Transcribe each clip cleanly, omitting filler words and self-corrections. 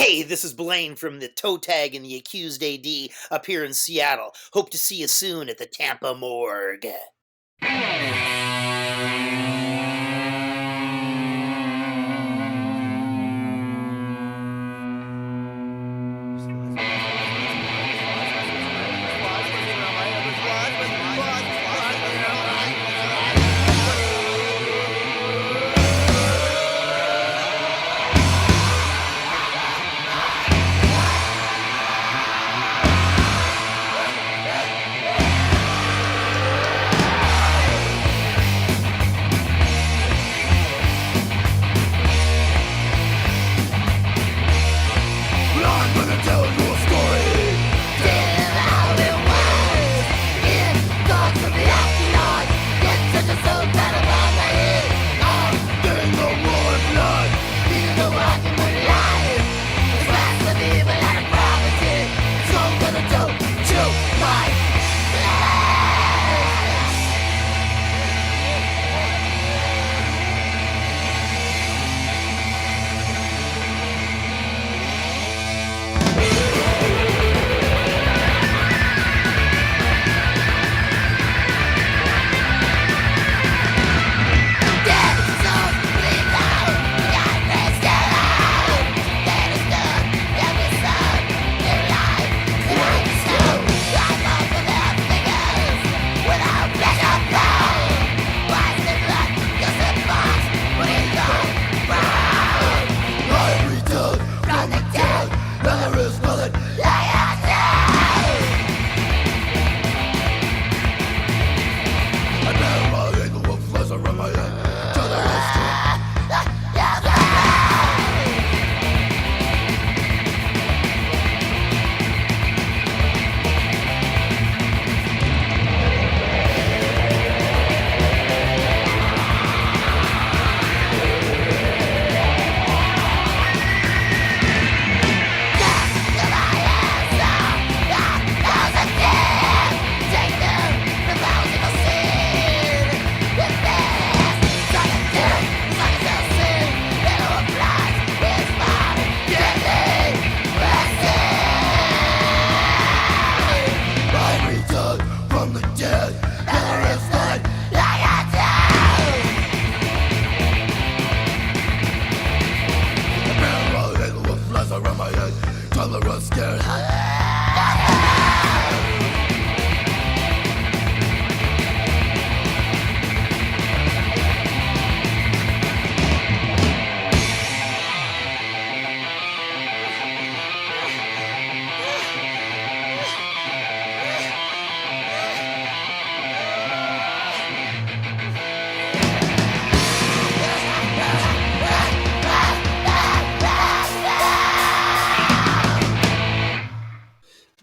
Hey, this is Blaine from the Toe Tag and the Accused A.D. up here in Seattle. Hope to see you soon at the Tampa Morgue.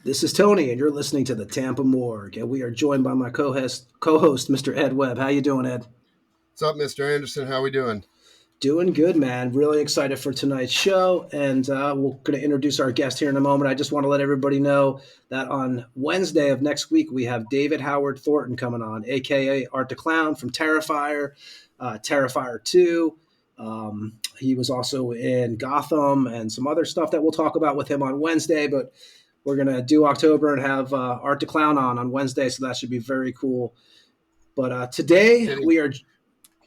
This is Tony, and you're listening to the Tampa Morgue, and we are joined by my co-host, Mr. Ed Webb. How you doing, Ed? What's up, Mr. Anderson? How we doing? Doing good, man. Really excited for tonight's show, and we're going to introduce our guest here in a moment. I just want to let everybody know that on Wednesday of next week, we have David Howard Thornton coming on, a.k.a. Art the Clown from Terrifier, Terrifier 2. He was also in Gotham and some other stuff that we'll talk about with him on Wednesday, but we're going to do October and have Art the Clown on Wednesday, so that should be very cool. But today we are...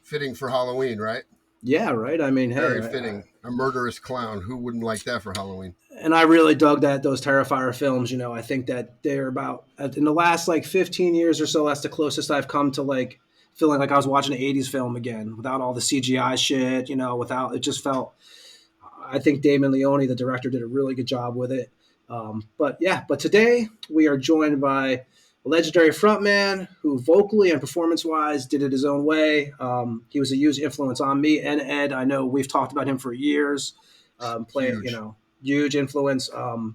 Fitting for Halloween, right? Yeah, right? I mean, very fitting. A murderous clown. Who wouldn't like that for Halloween? And I really dug those Terrifier films. You know, I think that they're about... In the last, 15 years or so, that's the closest I've come to, feeling like I was watching an 80s film again, without all the CGI shit, without... It just felt... I think Damon Leone, the director, did a really good job with it. But today we are joined by a legendary frontman who vocally and performance-wise did it his own way. He was a huge influence on me and Ed. I know we've talked about him for years. Huge influence. And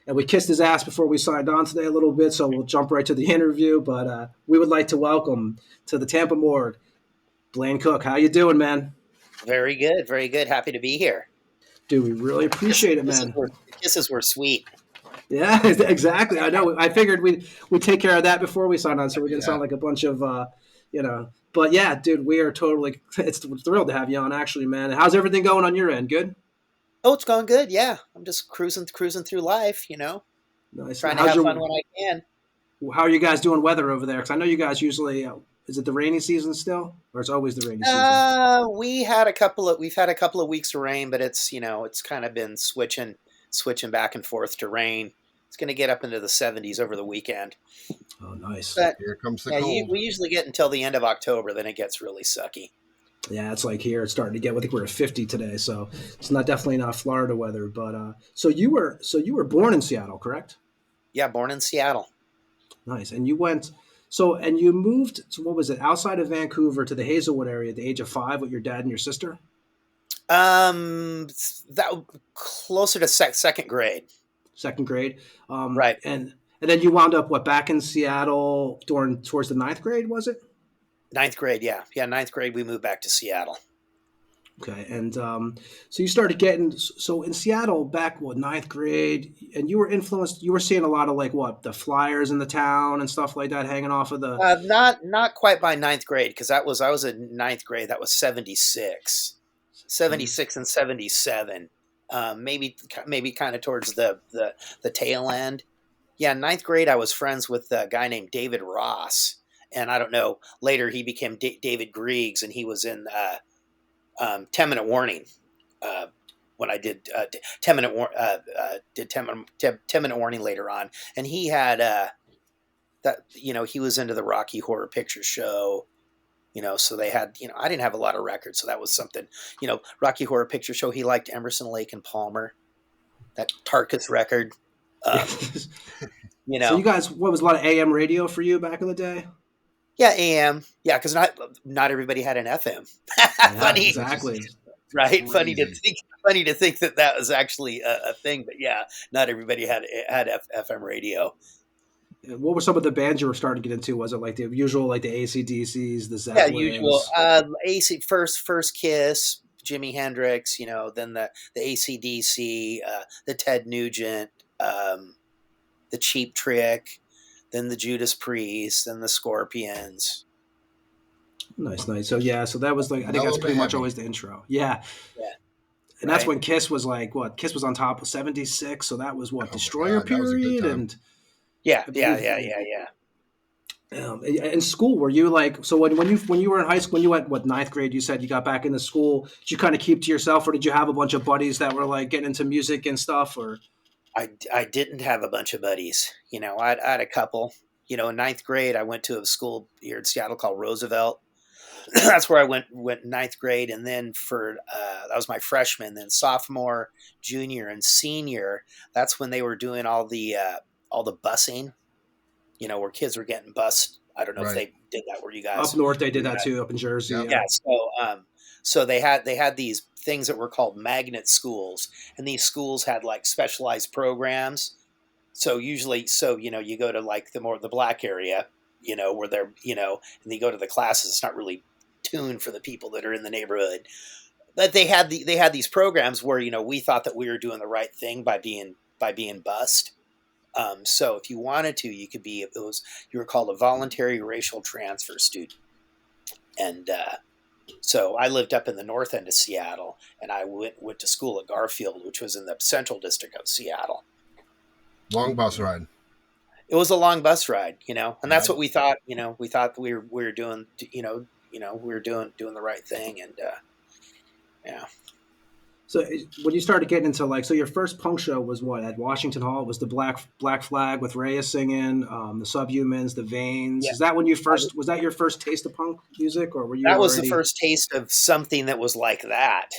we kissed his ass before we signed on today a little bit, so we'll jump right to the interview. But we would like to welcome to the Tampa Morgue, Blaine Cook. How you doing, man? Very good, very good. Happy to be here. Dude, we really appreciate it, man. The kisses were sweet. Yeah, exactly. I know. I figured we'd take care of that before we signed on, so we didn't sound like a bunch of, But yeah, dude, we are totally. It's thrilled to have you on, actually, man. How's everything going on your end? Good. Oh, it's going good. Yeah, I'm just cruising through life. Nice. Trying to have fun when I can. How are you guys doing weather over there? Because I know you guys usually, is it the rainy season still, or it's always the rainy season? We've had a couple of weeks of rain, but it's kind of been switching back and forth to rain. It's going to get up into the 70s over the weekend. Oh, nice. But Here comes the yeah, cold. we usually get until the end of October, then it gets really sucky. Yeah, it's like here. It's starting to get. I think we're at 50 today, so it's definitely not Florida weather. But so you were born in Seattle, correct? Yeah, born in Seattle. Nice. And you went. And you moved to, what was it, outside of Vancouver to the Hazelwood area at the age of 5 with your dad and your sister? That closer to second grade. Second grade. Right. And then you wound up back in Seattle towards the ninth grade, was it? Ninth grade, yeah. Yeah, ninth grade, we moved back to Seattle. Okay, and so you started getting in Seattle back ninth grade, and you were influenced. You were seeing a lot of the flyers in the town and stuff like that hanging off of the. Not quite by ninth grade, because I was in ninth grade. That was 76, 76 and 77. Maybe kind of towards the tail end. Yeah, ninth grade, I was friends with a guy named David Ross, and I don't know. Later, he became David Griggs, and he was in 10-minute warning. When I did 10-minute did 10-minute warning later on, and he had that he was into the Rocky Horror Picture Show. So they had I didn't have a lot of records, so that was something. Rocky Horror Picture Show. He liked Emerson, Lake and Palmer, that Tarkus record. So you guys, what was a lot of AM radio for you back in the day? Yeah, AM. Yeah, because not everybody had an FM. Yeah, Funny, exactly. Right? Funny to think that was actually a thing. But yeah, not everybody had FM radio. What were some of the bands you were starting to get into? Was it like the usual, like the AC/DCs, the Yeah, Zeppelins? usual. AC first Kiss, Jimi Hendrix. Then the AC/DC, the Ted Nugent, the Cheap Trick, then the Judas Priest, then the Scorpions. Nice. So so that was I think that's pretty much always the intro. Yeah. Yeah. And that's when Kiss was Kiss was on top of 76, so that was Destroyer period, and yeah. In school, were you so when you were in high school, when you went ninth grade, you said you got back into school, did you kind of keep to yourself, or did you have a bunch of buddies that were getting into music and stuff, or? I didn't have a bunch of buddies. I had a couple. In ninth grade, I went to a school here in Seattle called Roosevelt. That's where I went ninth grade, and then that was my freshman. Then sophomore, junior, and senior. That's when they were doing all the busing. Where kids were getting bused. I don't know if they did that where you guys up north. They did that too, up in Jersey. Yeah. So they had these things that were called magnet schools, and these schools had specialized programs. So usually, you go to the black area, where they're, and you go to the classes. It's not really tuned for the people that are in the neighborhood, but they had these programs where we thought that we were doing the right thing by being bussed. So if you wanted to, you could be. You were called a voluntary racial transfer student, and so I lived up in the north end of Seattle, and I went to school at Garfield, which was in the central district of Seattle. Long bus ride. It was a long bus ride, and that's what we thought. We thought we were doing, we were doing the right thing, and yeah. So when you started getting into so your first punk show was what at Washington Hall? It was the Black Flag with Rhea singing, the Subhumans, the Veins. Yeah. Is that when you first was that your first taste of punk music, or were you? That was the first taste of something that was like that.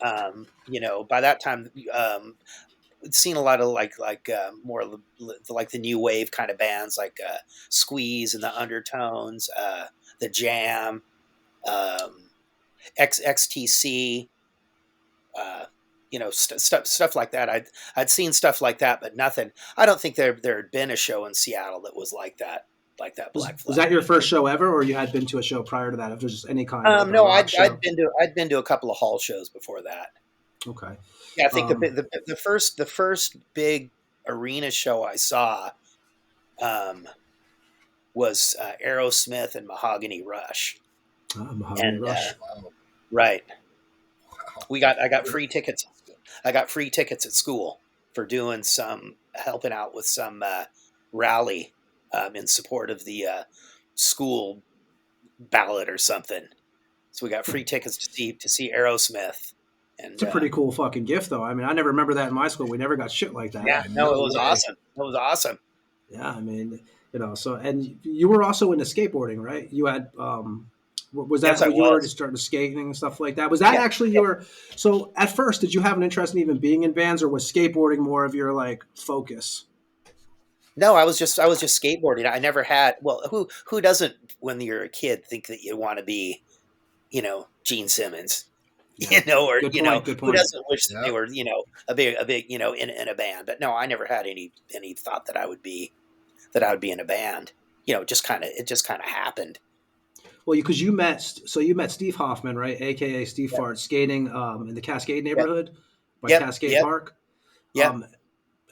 By that time, I'd seen a lot of more like the new wave kind of bands like Squeeze and the Undertones, the Jam, XTC. Stuff like that. I'd seen stuff like that, but nothing. I don't think there had been a show in Seattle that was like that Black Flag. Was that your first show ever, or you had been to a show prior to that? If there's just any kind of no, I'd been to a couple of hall shows before that. Okay. Yeah, I think the first big arena show I saw was Aerosmith and Mahogany Rush. Mahogany Rush. Right. I got free tickets I got free tickets at school for doing helping out with some rally in support of the school ballot or something. So we got free tickets to see Aerosmith. And It's a pretty cool fucking gift, though. I mean, I never remember that in my school. We never got shit like that. yeah, no, it was awesome. It was awesome. Yeah, I mean, so, and you were also into skateboarding, right? You had, was that Yes, I when you were was. starting skating and stuff like that? Was that Yeah, actually yeah. your, so at first, did you have an interest in even being in bands, or was skateboarding more of your like focus? No, I was just skateboarding. I never had. Well, who doesn't when you're a kid think that you want to be, Gene Simmons, Yeah. or Good point. Good who point. doesn't wish that they Yep. were, a big, in a band. But no, I never had any thought that I would be in a band. It just kind of happened. Well, because you met Steve Hoffman, right, aka Steve Yep. Fartz, skating in the Cascade Yep. neighborhood by Yep. Cascade Yep. Park. Yep. Um,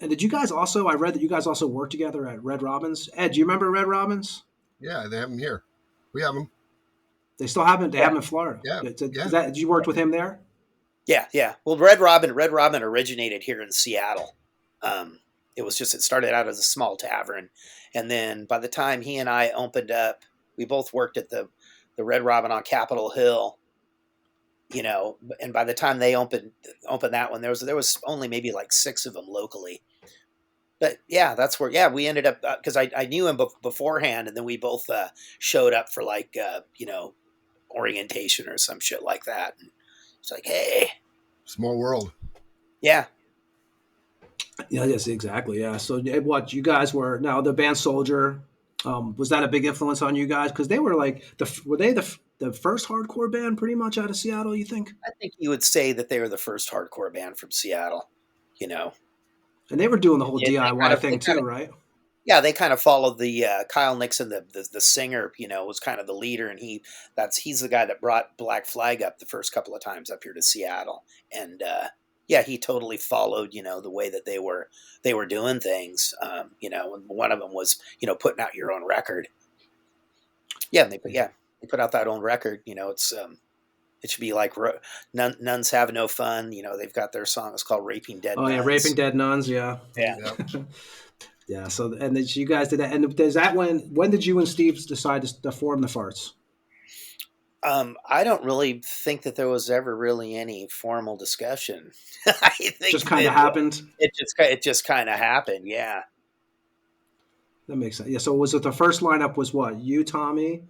and did you guys also? I read that you guys also worked together at Red Robin's. Ed, do you remember Red Robin's? Yeah, they have them here. We have them. They still haven't. They Yeah. have them in Florida. Yeah. Is that? Did you worked with him there? Yeah. Yeah. Well, Red Robin originated here in Seattle. It started out as a small tavern, and then by the time he and I opened up, we both worked at the Red Robin on Capitol Hill. And by the time they opened that one, there was only maybe like 6 of them locally. But yeah, that's where we ended up, because I knew him beforehand, and then we both showed up for like orientation or some shit like that. And it's like, hey, Small world. yeah, Yeah. Yes. Exactly. Yeah. So what you guys were now the band Soldier? Was that a big influence on you guys? Because they were like were they the first hardcore band pretty much out of Seattle? You think? I think you would say that they were the first hardcore band from Seattle. You know, And they were doing the whole They DIY kind of- thing they too, kind of- right? yeah, they kind of followed the Kyle Nixon, the singer. Was kind of the leader, and he's the guy that brought Black Flag up the first couple of times up here to Seattle, and he totally followed the way that they were doing things. And one of them was putting out your own record. Yeah, they put out that own record. It's it should be like Nuns Have No Fun. They've got their song. It's called Raping Dead Oh Nuns. yeah, Raping Dead Nuns. Yeah. Yeah. Yep. Yeah. So and then you guys did that. And is that when did you and Steve decide to form the Farts? I don't really think that there was ever really any formal discussion. I think Just kind of happened. It just kind of happened. Yeah. That makes sense. Yeah. So was it the first lineup was what you, Tommy,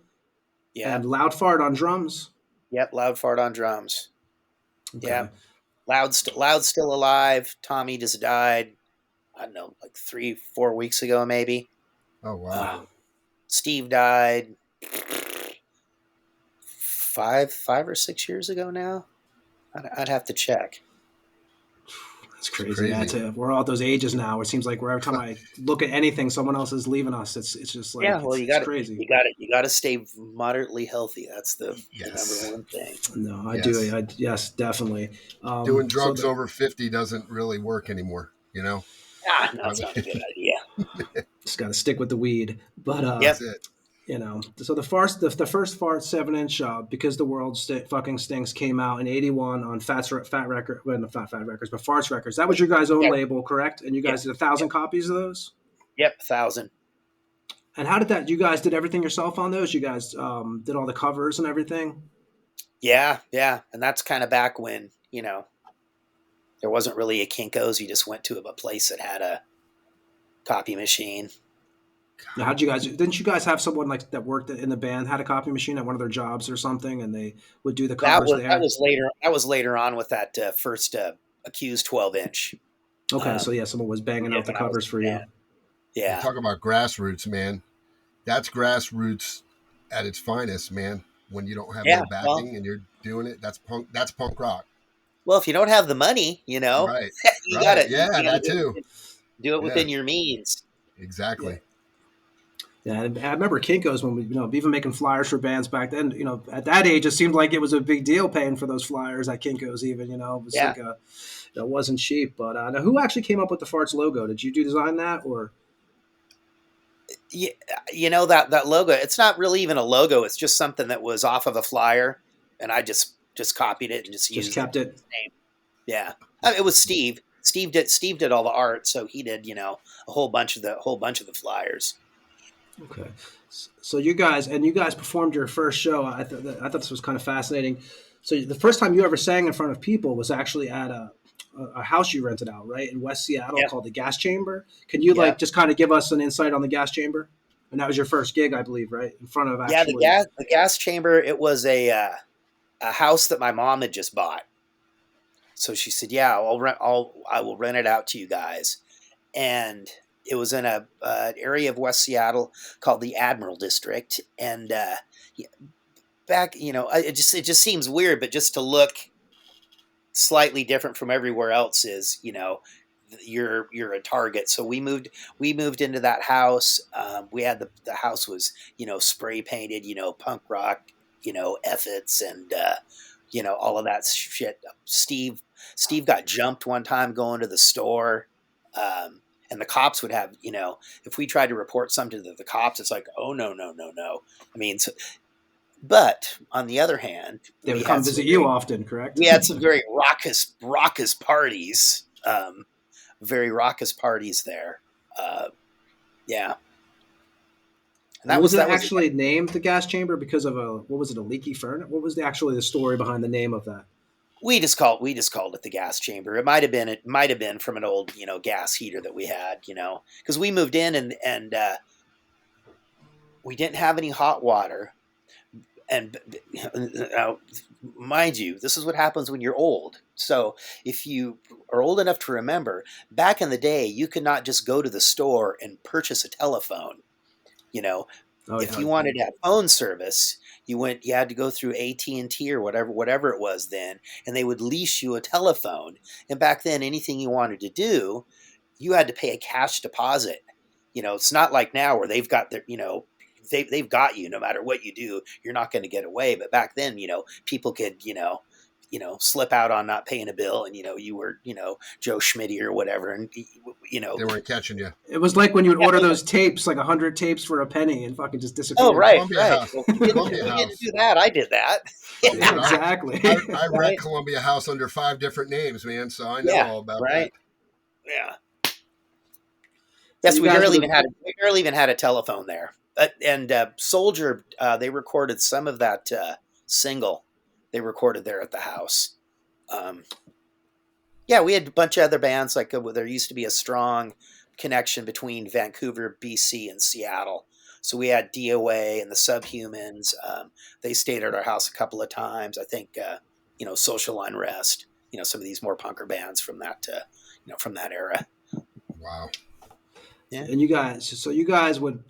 Yeah. and Loud Fart on drums? Yep. Loud Fart on drums. Okay. Yeah. Loud's still alive. Tommy just died. I don't know, like 3-4 weeks ago, maybe. Oh wow. Steve died 5 or 6 years ago now. I'd have to check. That's crazy. Yeah, we're all at those ages now. It seems like every time I look at anything, someone else is leaving us. It's just like it's crazy. You got to stay moderately healthy. That's the number one thing. No, I do. Yes, definitely. Doing drugs over 50 doesn't really work anymore. No, it's not a good idea. Just got to stick with the weed. But That's it. So the first Fartz 7-inch Because the World Fucking Stinks came out in '81 on Fat Records, well, not Fat Records, but Fartz Records. That was your guys' own label, correct? And you guys did 1,000 copies of those. Yep, 1,000. And how did that? You guys did everything yourself on those? You guys did all the covers and everything? Yeah, and that's kind of back when there wasn't really a Kinko's. You just went to a place that had a copy machine. Now, how'd you guys? Didn't you guys have someone like that worked in the band had a copy machine at one of their jobs or something, and they would do the covers there? That was later. That was later on with that first Accüsed 12-inch. Okay, so someone was banging out the covers for you. Yeah. Talk about grassroots, man. That's grassroots at its finest, man. When you don't have no backing and you're doing it, that's punk. That's punk rock. Well, if you don't have the money, right? you got to that too. Do it within your means. Exactly. Yeah, I remember Kinko's when we, even making flyers for bands back then. At that age, it seemed like it was a big deal paying for those flyers at Kinko's. Even it was like it wasn't cheap. But now, who actually came up with the Fartz logo? Did you design that or? Yeah, that logo. It's not really even a logo. It's just something that was off of a flyer, and I just copied it and just used kept it. Name. Yeah. It was Steve. Steve did all the art, so he did, a whole bunch of the flyers. Okay. So you guys performed your first show. I thought this was kind of fascinating. So the first time you ever sang in front of people was actually at a house you rented out, right, in West Seattle Yeah. called the Gas Chamber. Can you just kind of give us an insight on the Gas Chamber? And that was your first gig, I believe, right, in front of actually. Yeah, the gas chamber. It was a house that my mom had just bought. So she said, "Yeah, I will rent it out to you guys." And it was in an area of West Seattle called the Admiral District. And back, it just seems weird, but just to look slightly different from everywhere else is, you're a target. So we moved into that house. We had the house was, spray painted, punk rock, efforts and all of that shit. Steve got jumped one time going to the store. And the cops would have, if we tried to report something to the cops, it's like, oh, no. I mean, but on the other hand, they would come visit you often, correct? We had some very raucous parties, very raucous parties there. Yeah. And that was actually named the Gas Chamber because of a leaky furnace? What was the story behind the name of that? We just called it the Gas Chamber. It might have been from an old, gas heater that we had, because we moved in and we didn't have any hot water. And mind you, this is what happens when you're old. So if you are old enough to remember, back in the day, you could not just go to the store and purchase a telephone. If you wanted to have phone service, you had to go through AT&T or whatever it was then, and they would lease you a telephone. And back then, anything you wanted to do, you had to pay a cash deposit. It's not like now where they've got their, they've got you no matter what you do, you're not going to get away. But back then, people could, slip out on not paying a bill, and you were, Joe Schmitty or whatever, and they weren't catching you. It was like when you would order those tapes, like 100 tapes for a penny, and fucking just disappear. Oh, right, Columbia right. House. Well, you didn't do that. I did that. Yeah, exactly. I read Columbia House under 5 different names, man. So I know all about that. Yeah. Yes, we barely even had a telephone there. And Soldier, they recorded some of that single. They recorded there at the house. We had a bunch of other bands. Like there used to be a strong connection between Vancouver, BC, and Seattle. So we had DOA and the Subhumans. They stayed at our house a couple of times. I think, Social Unrest. Some of these more punker bands from that, from that era. Wow. Yeah. And you guys would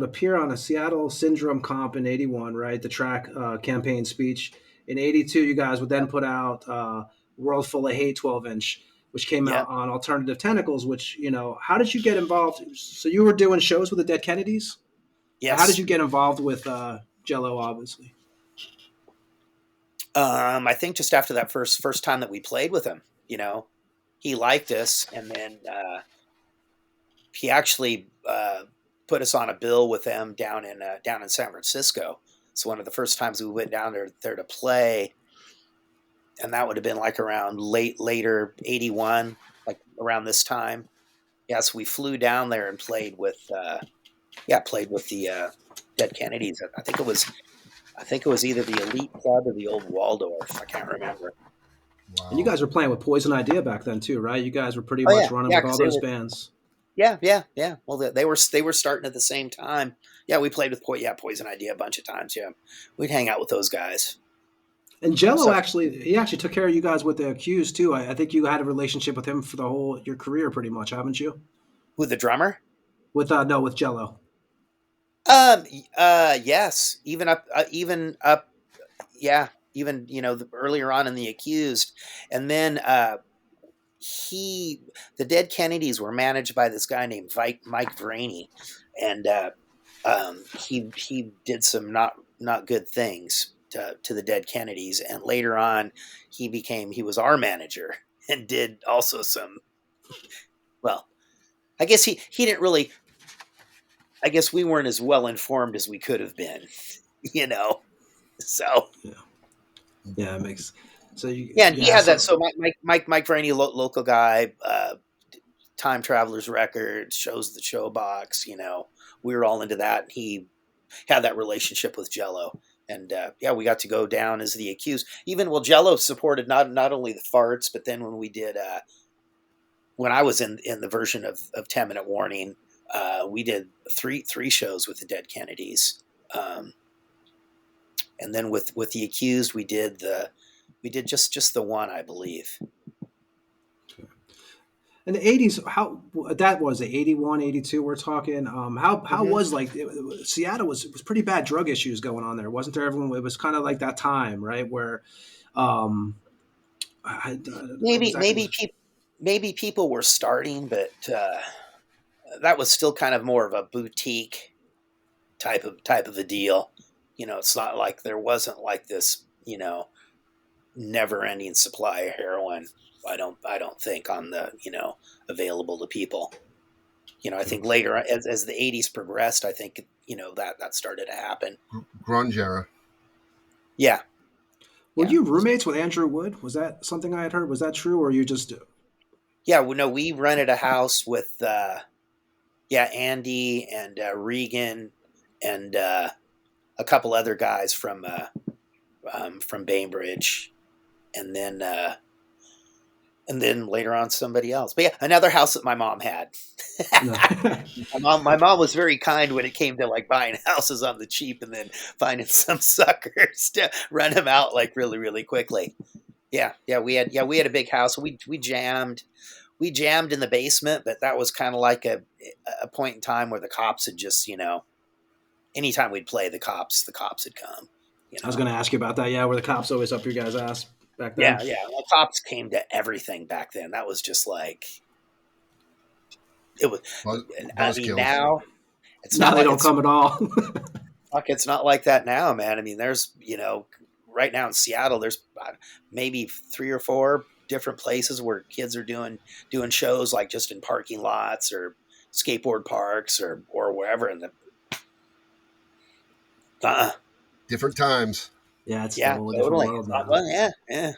appear on a Seattle Syndrome comp in '81, right? The track Campaign Speech. In '82, you guys would then put out World Full of Hate 12-inch, which came out on Alternative Tentacles, which, how did you get involved? So you were doing shows with the Dead Kennedys? Yes. How did you get involved with Jello, obviously? I think just after that first time that we played with him, he liked us, and then he actually put us on a bill with them down in San Francisco. So one of the first times we went down there to play, and that would have been like around later '81, like around this time. Yes, we flew down there and played with the Dead Kennedys. I think it was either the Elite Club or the Old Waldorf. I can't remember. Wow. And you guys were playing with Poison Idea back then too, right? You guys were pretty much running with all those bands. Yeah. Well, they were starting at the same time. Yeah, we played with Poison Idea a bunch of times. Yeah, we'd hang out with those guys. And Jello he actually took care of you guys with the Accused too. I think you had a relationship with him for your career, pretty much, haven't you? With the drummer? With Jello. Yes. Even earlier on in the Accused, and then the Dead Kennedys were managed by this guy named Mike Vraney, and he did some not good things to the Dead Kennedys, and later on he was our manager and did also some. Well, I guess he didn't really. I guess we weren't as well informed as we could have been, So. Yeah, it makes. So and he had that. So Mike Vraney, local guy, Time Travelers Records, shows the Showbox. We were all into that. He had that relationship with Jello, and we got to go down as the Accused. Even Jello supported not only the Fartz, but then when we did when I was in the version of 10-Minute Warning, we did three shows with the Dead Kennedys, and then with the Accused, we did just the one, I believe. In the 80s, how that was the 81, 82 we're talking. How was like Seattle was pretty bad drug issues going on there, wasn't there? Everyone, it was kind of like that time, right, where maybe people were starting, but that was still kind of more of a boutique type of a deal. It's not like there wasn't like this, never ending supply of heroin. I don't think on the, available to people. I think later as the 80s progressed, I think, that started to happen. Grunge era. Yeah. Were you roommates with Andrew Wood? Was that something I had heard? Was that true, or you just? Yeah, we rented a house with, Andy and Regan and a couple other guys from Bainbridge, and then later on somebody else. But yeah, another house that my mom had. my mom was very kind when it came to like buying houses on the cheap and then finding some suckers to rent them out like really, really quickly. Yeah, we had a big house. We jammed in the basement, but that was kind of like a point in time where the cops had just, anytime we'd play, the cops had come. I was going to ask you about that. Yeah, were the cops always up your guys' ass back then? Yeah. Well, cops came to everything back then. That was just like it was. I mean, now it's not. They don't come at all. Fuck, it's not like that now, man. I mean, there's right now in Seattle, there's maybe 3 or 4 different places where kids are doing shows, like just in parking lots or skateboard parks or wherever in the. Different times. Yeah, it's totally different world now. Yeah.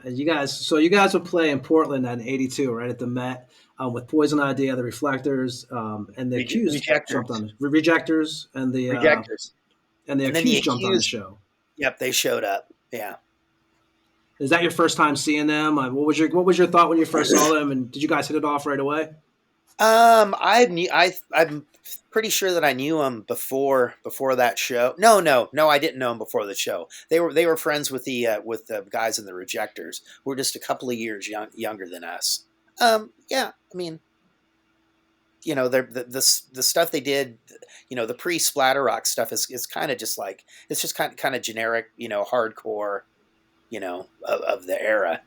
And you guys would play in Portland in '82, right at the Met, with Poison Idea, the Reflectors, and the Accused jumped on Rejectors, and the Rejectors, and the Accused jumped on the show. Yep, they showed up. Yeah. Is that your first time seeing them? What was your thought when you first saw them, and did you guys hit it off right away? I'm pretty sure that I knew them before that show. No, I didn't know them before the show. They were friends with the guys in the Rejectors, who were just a couple of years younger than us. Yeah, I mean, the stuff they did, the pre-splatter rock stuff is kind of just like, it's just kind of generic, hardcore, of the era.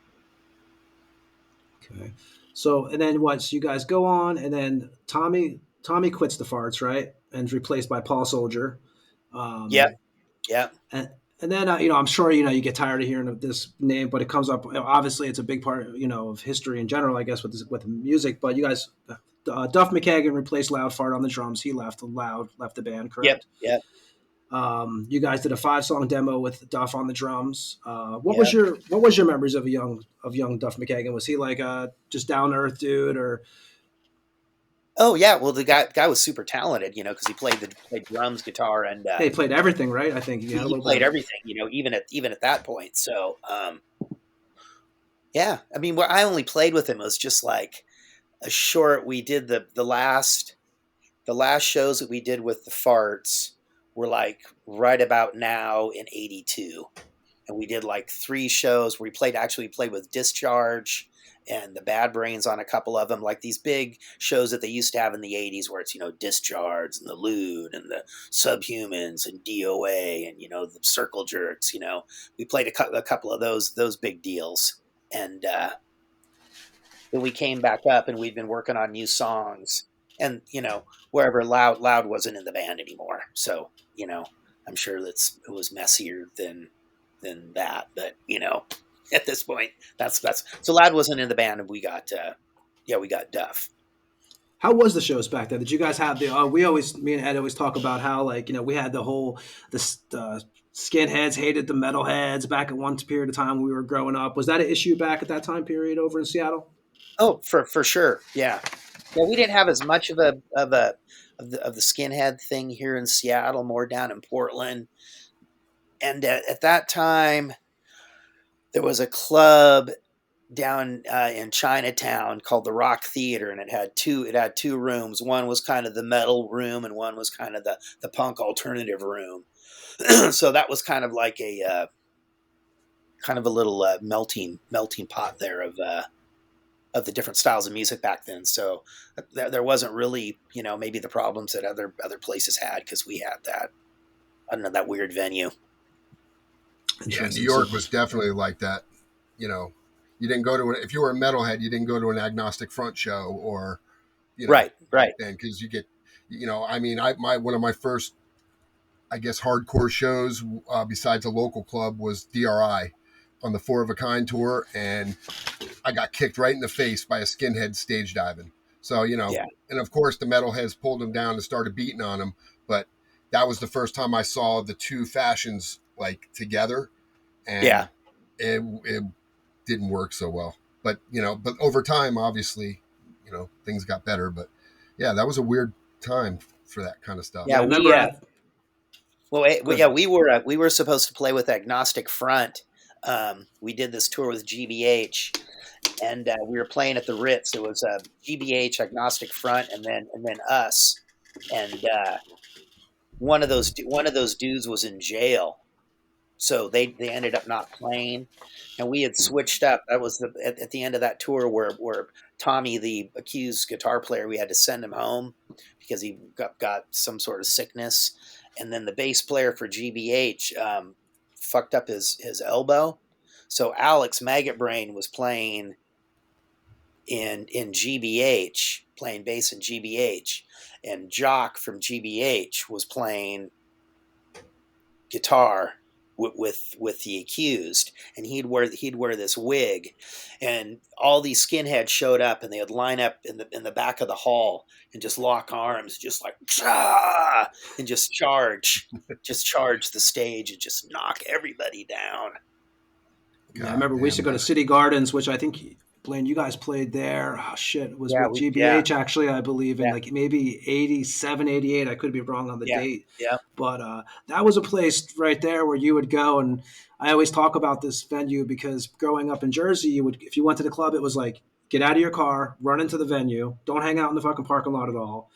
Okay. So, and then so you guys go on, and then Tommy quits the Fartz, right? And is replaced by Paul Soldier. Yeah. And then, I'm sure, you get tired of hearing of this name, but it comes up. Obviously, it's a big part, of history in general, I guess, with music. But you guys, Duff McKagan replaced Loud Fart on the drums. He left. Loud left the band, correct? Yep. You guys did a 5-song demo with Duff on the drums. What was your memories of young Duff McKagan? Was he like just down to earth dude, or? Oh yeah, well the guy was super talented, because he played drums, guitar, and he played everything, right? I think he played everything, even at that point. So yeah, I mean, where I only played with him was just like a short. We did the last shows that we did with the Fartz were like right about now in '82, and we did like 3 shows where we played with Discharge and the Bad Brains on a couple of them, like these big shows that they used to have in the '80s, where it's Discharge and the Lewd and the Subhumans and DOA and the Circle Jerks. We played a couple of those big deals, and then we came back up and we'd been working on new songs, and wherever Loud wasn't in the band anymore, so I'm sure it was messier than that, but at this point, that's so Loud wasn't in the band, and we got Duff. How was the shows back then? Did you guys have me and Ed always talk about how, like, we had the whole skinheads hated the metalheads back at one period of time when we were growing up. Was that an issue back at that time period over in Seattle? Oh, for sure. Yeah. Yeah, we didn't have as much of the skinhead thing here in Seattle, more down in Portland. And at that time, there was a club down in Chinatown called the Rock Theater, and it had two rooms. One was kind of the metal room, and one was kind of the punk alternative room. So that was kind of like a kind of a little melting pot there of the different styles of music back then. So there wasn't really, maybe the problems that other places had, because we had that, I don't know, that weird venue. Yeah, New York was definitely like that. You didn't go to if you were a metalhead, you didn't go to an Agnostic Front show, or Right. then, because you get, one of my first, I guess, hardcore shows besides a local club was DRI on the Four of a Kind tour, and I got kicked right in the face by a skinhead stage diving. So, Yeah. And of course the metalheads pulled him down and started beating on him. But that was the first time I saw the two fashions like together, and Yeah. it didn't work so well. But, but over time, obviously, things got better. But yeah, that was a weird time for that kind of stuff. Yeah, we Well, we were supposed to play with Agnostic Front. We did this tour with GBH, and we were playing at the Ritz. It was GBH, Agnostic Front, and then us. And one of those dudes was in jail, so they ended up not playing. And we had switched up. That was at the end of that tour where Tommy, the Accused guitar player, we had to send him home because he got some sort of sickness. And then the bass player for GBH fucked up his elbow. So Alex Maggot Brain was playing in GBH, playing bass in GBH, and Jock from GBH was playing guitar with the Accused, and he'd wear this wig, and all these skinheads showed up, and they would line up in the back of the hall and just lock arms, just like and just charge the stage and just knock everybody down. Yeah, I remember we used to go to City Gardens, which I think, Blaine, you guys played there. Oh, shit. It was with GBH, actually, I believe, in like maybe 87, 88. I could be wrong on the date. Yeah. But that was a place right there where you would go. And I always talk about this venue because growing up in Jersey, if you went to the club, it was like, get out of your car, run into the venue, don't hang out in the fucking parking lot at all.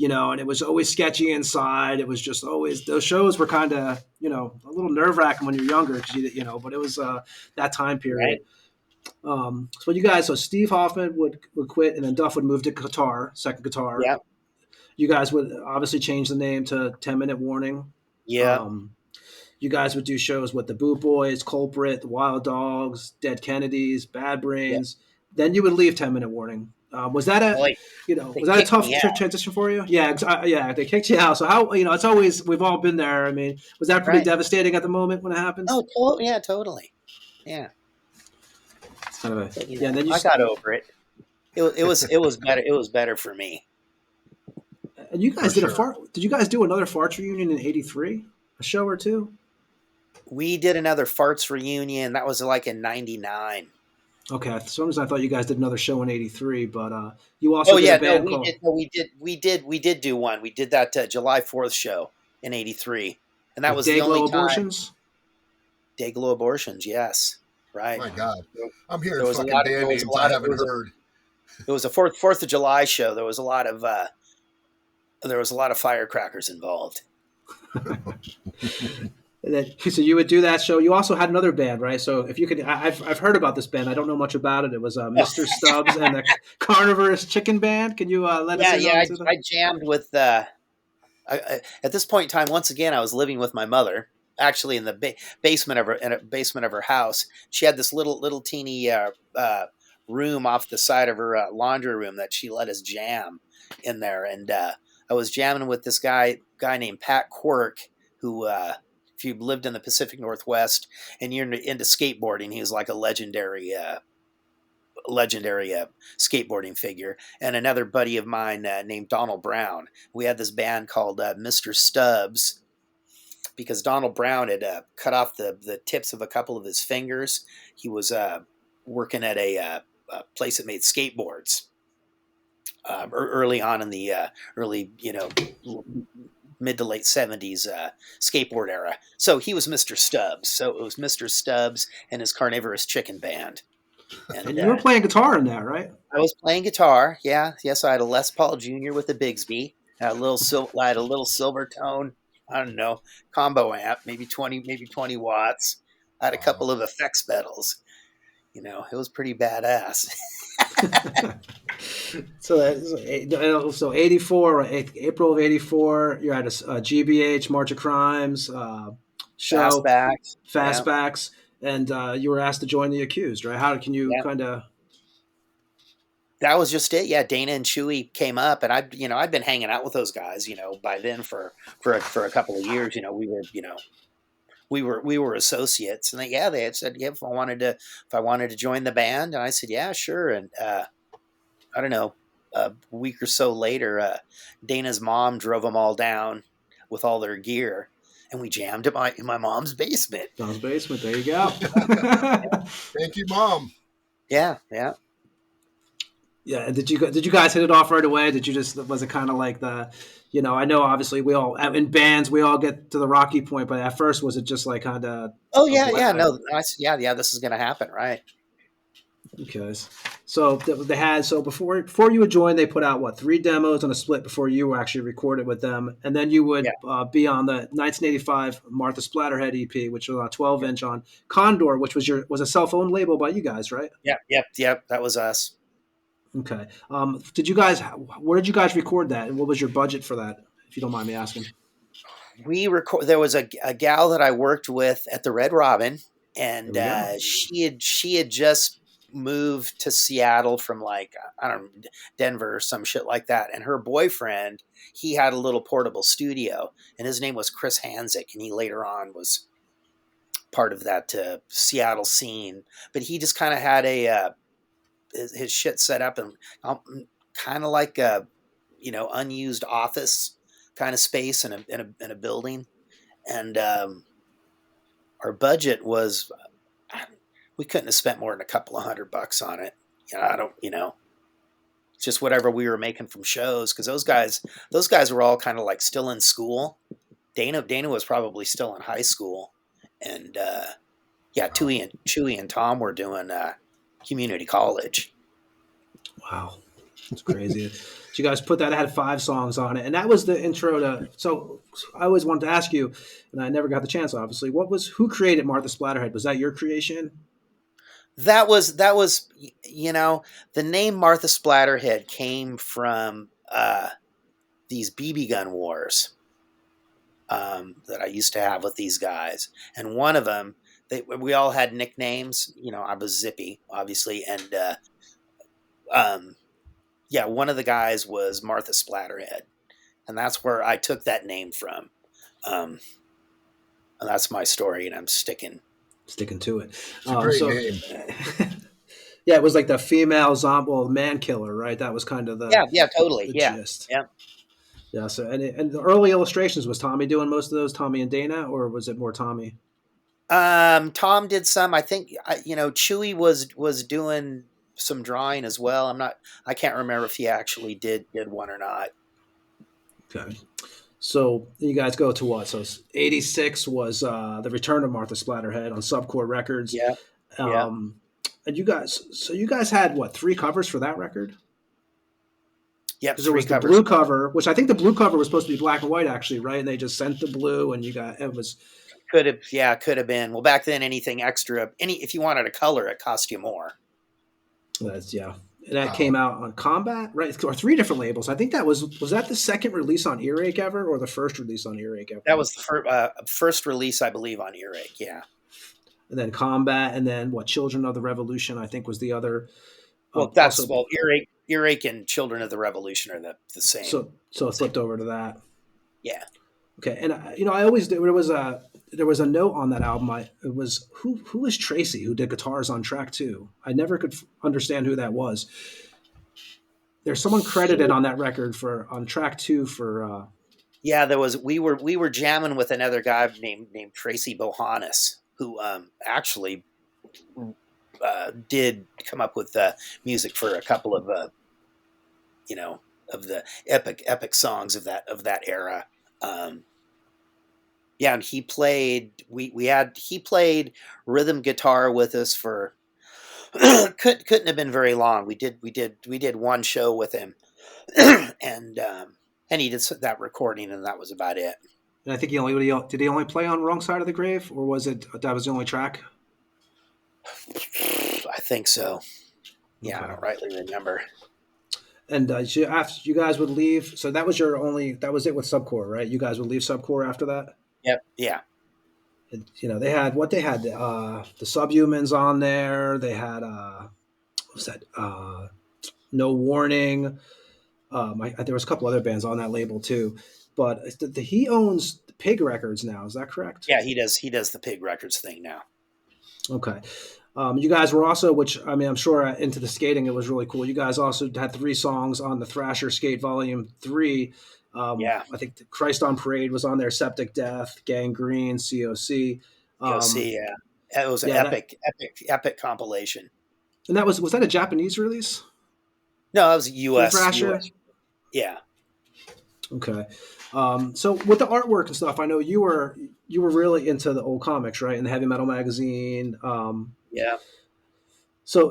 And it was always sketchy inside. It was just always, those shows were kind of, a little nerve wracking when you're younger, because but it was that time period. Right. So Steve Hoffman would quit, and then Duff would move to second guitar. Yeah. You guys would obviously change the name to 10 Minute Warning. Yeah. You guys would do shows with the Boot Boys, Culprit, the Wild Dogs, Dead Kennedys, Bad Brains. Yeah. Then you would leave 10 Minute Warning. Was that a tough transition for you? Yeah, they kicked you out. So how, it's always, we've all been there. I mean, was that pretty devastating at the moment when it happened? Oh, yeah, totally. Yeah. It's kind of then I got over it. It was better. It was better for me. And you guys did you guys do another Fartz reunion in '83? A show or two? We did another Fartz reunion. That was like in '99. Okay, for some reason I thought you guys did another show in '83, but you also we did do one. We did that July 4th show in '83, and that was the only abortions. Dayglow Abortions, yes, right. Oh my God, I'm hearing fucking band names I haven't heard. It was a Fourth of July show. There was a lot of firecrackers involved. So you would do that show. You also had another band, right? So if you could, I've heard about this band. I don't know much about it. It was Mr. Stubbs and the Carnivorous Chicken Band. Can you let us know? Yeah, I jammed with. At this point in time, once again, I was living with my mother, actually in the basement of her house. She had this little teeny room off the side of her laundry room that she let us jam in there, and I was jamming with this guy named Pat Quirk, who. If you lived in the Pacific Northwest and you're into skateboarding, he was like a legendary skateboarding figure. And another buddy of mine named Donald Brown. We had this band called Mr. Stubbs. because Donald Brown had cut off the tips of a couple of his fingers. He was working at a place that made skateboards early on in the early, mid to late 70s skateboard era. So he was Mr. Stubbs. So it was Mr. Stubbs and his Carnivorous Chicken Band. And you were playing guitar in that, right? I was playing guitar. Yeah. Yes, I had a Les Paul Jr. with a Bigsby. I had a little silver tone. I don't know, combo amp, maybe 20 watts. I had a couple of effects pedals. It was pretty badass. So 84, April of 84, you're at a GBH, March of Crimes show, Fastbacks, and you were asked to join the Accused, right? How can you kind of... That was just it. Yeah, Dana and Chewy came up, and I'd been hanging out with those guys, by then for a couple of years. We were associates, and they had said, if I wanted to join the band, and I said, yeah, sure. And I don't know, a week or so later, Dana's mom drove them all down with all their gear, and we jammed in my mom's basement. Mom's basement. There you go. Thank you, Mom. Yeah. Yeah. Did you guys hit it off right away? Was it kind of like I know obviously we all, in bands, we all get to the rocky point, but at first was it just like kind of... Oh yeah. No, this is going to happen. Right. Okay. So before you would join, they put out 3 demos and a split before you were actually recorded with them. And then you would be on the 1985 Martha Splatterhead EP, which was on a 12-inch on Condor, which was a self-owned label by you guys, right? Yep. That was us. Okay. Where did you guys record that? And what was your budget for that, if you don't mind me asking? There was a gal that I worked with at the Red Robin, and she had just moved to Seattle from Denver or some shit like that. And her boyfriend, he had a little portable studio, and his name was Chris Hanzik, and he later on was part of that Seattle scene. But he just kind of had his shit set up and kind of like a unused office kind of space in a building, and our budget was, we couldn't have spent more than a couple of $100 on it. It's just whatever we were making from shows, because those guys were all kind of like still in school. Dana was probably still in high school, and Chewy and Tom were doing community college. Wow, that's crazy. So you guys put that, had 5 songs on it, and that was the intro to. So I always wanted to ask you, and I never got the chance. Obviously, who created Martha Splatterhead? Was that your creation? That was the name Martha Splatterhead came from these BB gun wars that I used to have with these guys, and one of them, we all had nicknames. I was Zippy, obviously, and one of the guys was Martha Splatterhead, and that's where I took that name from. And that's my story, and I'm sticking to it. It's a great name. Yeah, it was like the female zombie, man killer, right? That was kind of the totally, the gist. Yeah. So and the early illustrations, was Tommy doing most of those, Tommy and Dana, or was it more Tommy? Tom did some. I think Chewy was doing some drawing as well. I can't remember if he actually did one or not. Okay. So you guys go to what? So 86 was the return of Martha Splatterhead on Subcore Records. Yeah. And you guys had what, 3 covers for that record? Yeah, because there was the blue cover, which I think the blue cover was supposed to be black and white, actually, right? And they just sent the blue, and it was could have been. Well, back then, anything extra, if you wanted a color, it cost you more. And that came out on Combat, right? Or 3 different labels. I think that was that the second release on Earache ever, or the first release on Earache ever? That was the first release, I believe, on Earache. Yeah. And then Combat, and then Children of the Revolution, I think, was the other. Well, Earache and Children of the Revolution are the same. So it flipped over to that. Yeah. Okay, and I always there was a note on that album. It was who was Tracy, who did guitars on track 2. I never could understand who that was. There's someone credited on that record on track 2 for Yeah, we were jamming with another guy named Tracy Bohannes, who actually did come up with music for a couple of you know of the epic songs of that era. Um, yeah, and he played rhythm guitar with us for couldn't have been very long. We did one show with him, and he did that recording, and that was about it. And I think did he only play on Wrong Side of the Grave, or was it that was the only track? I think so. Yeah, I Okay. don't rightly remember. And after you guys would leave, so that was it with Subcore, right? You guys would leave Subcore after that. Yep. Yeah. And, they had the Subhumans on there. They had what was that? No Warning. There was a couple other bands on that label too, but he owns Pig Records now. Is that correct? Yeah, he does. He does the Pig Records thing now. Okay. You guys were also, which I mean, I'm sure Into the Skating, it was really cool. You guys also had 3 songs on the Thrasher Skate Volume 3. Yeah. I think Christ on Parade was on there, Septic Death, Gangrene, COC. Go see. Yeah, it was an Yeah, epic compilation. and was that a Japanese release No, that was for the U.S. Thrasher? Yeah. Okay. So with the artwork and stuff, I know you were really into the old comics, right? And the Heavy Metal magazine. Yeah. So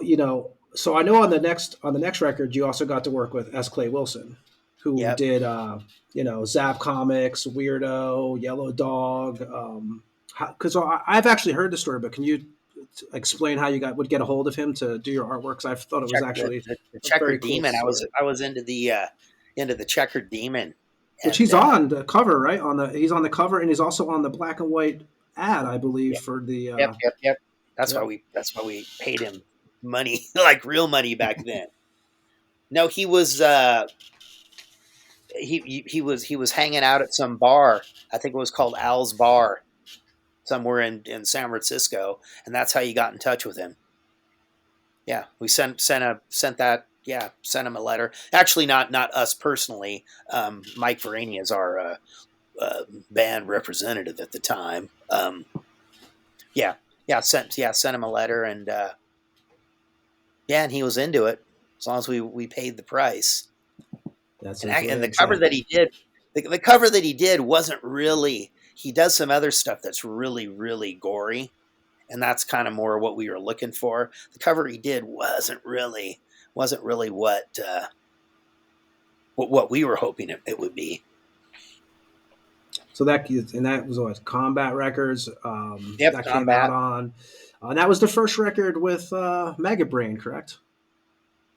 so I know on the next record, you also got to work with S. Clay Wilson, who Yep. did Zap Comics, Weirdo, Yellow Dog. Because I've actually heard the story, but can you explain how you would get a hold of him to do your artwork? Because I thought it was actually The a very Checkered cool Demon. story. I was into the Checkered Demon, Which and he's on the cover, right? He's on the cover, and he's also on the black and white ad, I believe, yep, for the. yep. Yep. That's why we paid him money, like real money back then. No, he was hanging out at some bar. I think it was called Al's Bar, somewhere in San Francisco, and that's how you got in touch with him. Yeah, we sent him a letter. Actually, not us personally. Mike Varani is our band representative at the time. Yeah, sent him a letter, and and he was into it as long as we paid the price. That's And the cover exactly. that he did, the cover that he did wasn't really. He does some other stuff that's really really gory, and that's kind of more what we were looking for. The cover he did wasn't really what we were hoping it would be. So that was what Combat Records Yep, that came out Combat. on. And that was the first record with Mega Brain, correct?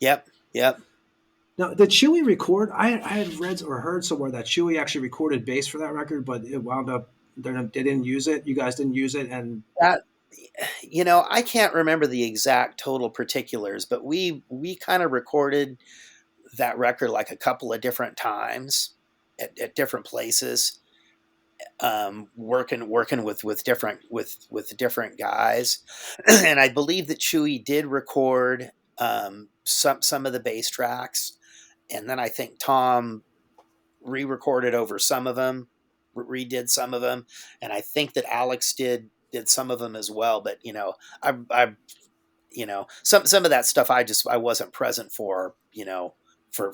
Yep. Now, did Chewy record? I had read or heard somewhere that Chewy actually recorded bass for that record, but it wound up they didn't use it. You guys didn't use it, and That I can't remember the exact total particulars, but we kind of recorded that record like a couple of different times at different places, working with different guys, and I believe that Chewy did record some of the bass tracks, and then I think Tom re-recorded over some of them, redid some of them, and I think that Alex did some of them as well. But I some of that stuff I wasn't present for,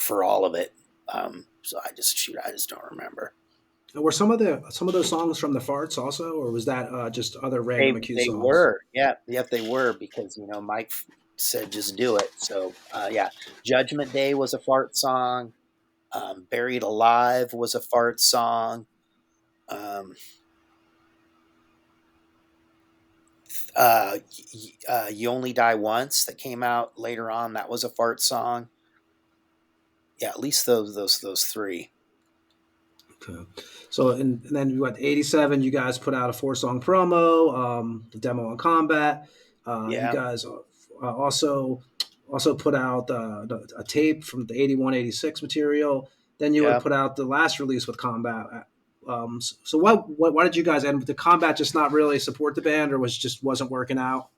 for all of it. So I just don't remember. were some of those songs from the Farts also, or was that just other random Accused They songs? were, yeah, yep, they were, because Mike said just do it. So yeah, Judgment Day was a Fart song. Buried Alive was a Fart song. Um, You Only Die Once, that came out later on, that was a Fart song. Yeah, at least those three. Okay. So and then you got 87. You guys put out a 4-song promo, the demo on Combat. You Yeah, guys also put out a tape from the 81, 86 material. Then you would yeah. put out the last release with Combat. So why did you guys end? Did Combat just not really support the band, or wasn't working out?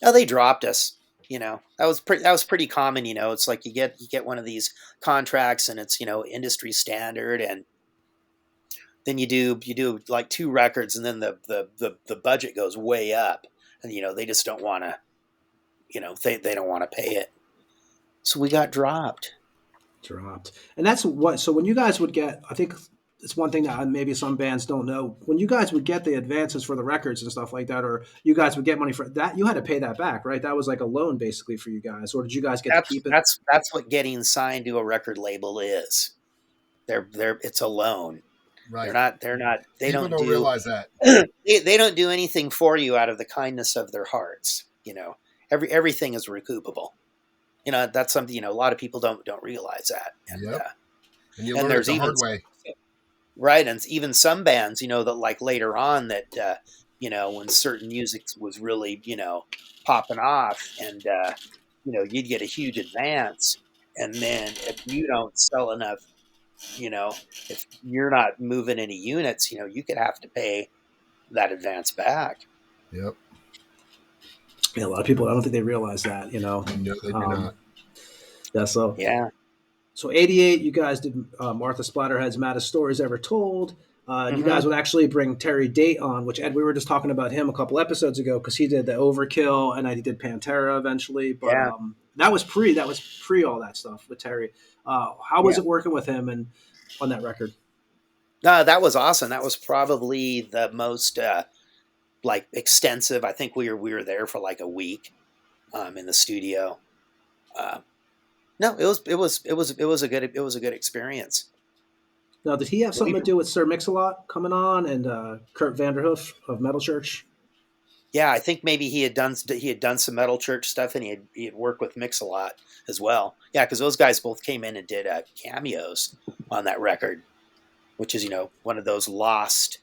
Oh, they dropped us. That was pretty common. It's like you get one of these contracts, and it's industry standard, and then you do like 2 records, and then the budget goes way up, and they just don't want to, they don't want to pay it, so we got dropped. And that's what. So when you guys would get, I think it's one thing that maybe some bands don't know. When you guys would get the advances for the records and stuff like that, or you guys would get money for that, you had to pay that back, right? That was like a loan basically for you guys, or did you guys get to keep it? That's what getting signed to a record label is. It's a loan. Right. They People don't realize that. They don't do anything for you out of the kindness of their hearts. Everything is recoupable. That's something, a lot of people don't realize that. And, yep. And you learn it the hard way. Right. And even some bands, that like later on that, when certain music was really, popping off, and, you'd get a huge advance. And then if you don't sell enough, if you're not moving any units, you could have to pay that advance back. Yep. Yeah, a lot of people, I don't think they realize that, No, they do not. Yeah, so. Yeah. So 88, you guys did Martha Splatterhead's Maddest Stories Ever Told. You guys would actually bring Terry Date on, which, Ed, we were just talking about him a couple episodes ago because he did the Overkill, and he did Pantera eventually. But that was pre all that stuff with Terry. How was it working with him and on that record? That was awesome. That was probably the most extensive. I think we were there for like a week in the studio. No, it was a good experience. Now, did he have something to do with Sir Mix-a-Lot coming on and Kurt Vanderhoof of Metal Church? Yeah, I think maybe he had done some Metal Church stuff, and he had worked with Mix-a-Lot as well. Yeah, because those guys both came in and did cameos on that record, which is one of those lost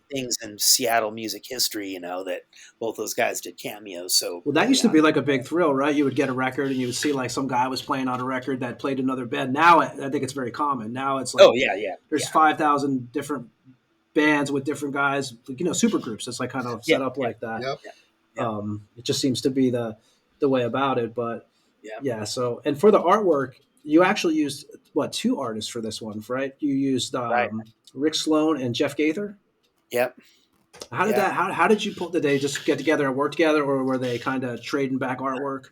things in Seattle music history, that both those guys did cameos. So that used to be like a big thrill, right? You would get a record and you would see like some guy was playing on a record that played another band. Now I think it's very common. Now it's like, there's 5,000 different bands with different guys, super groups. It's like kind of set up like that. Yep. It just seems to be the way about it. But so, and for the artwork, you actually used 2 artists for this one, right? You used Rick Sloan and Jeff Gaither. Yep. How did that? How did you pull? Did they just get together and work together, or were they kind of trading back artwork?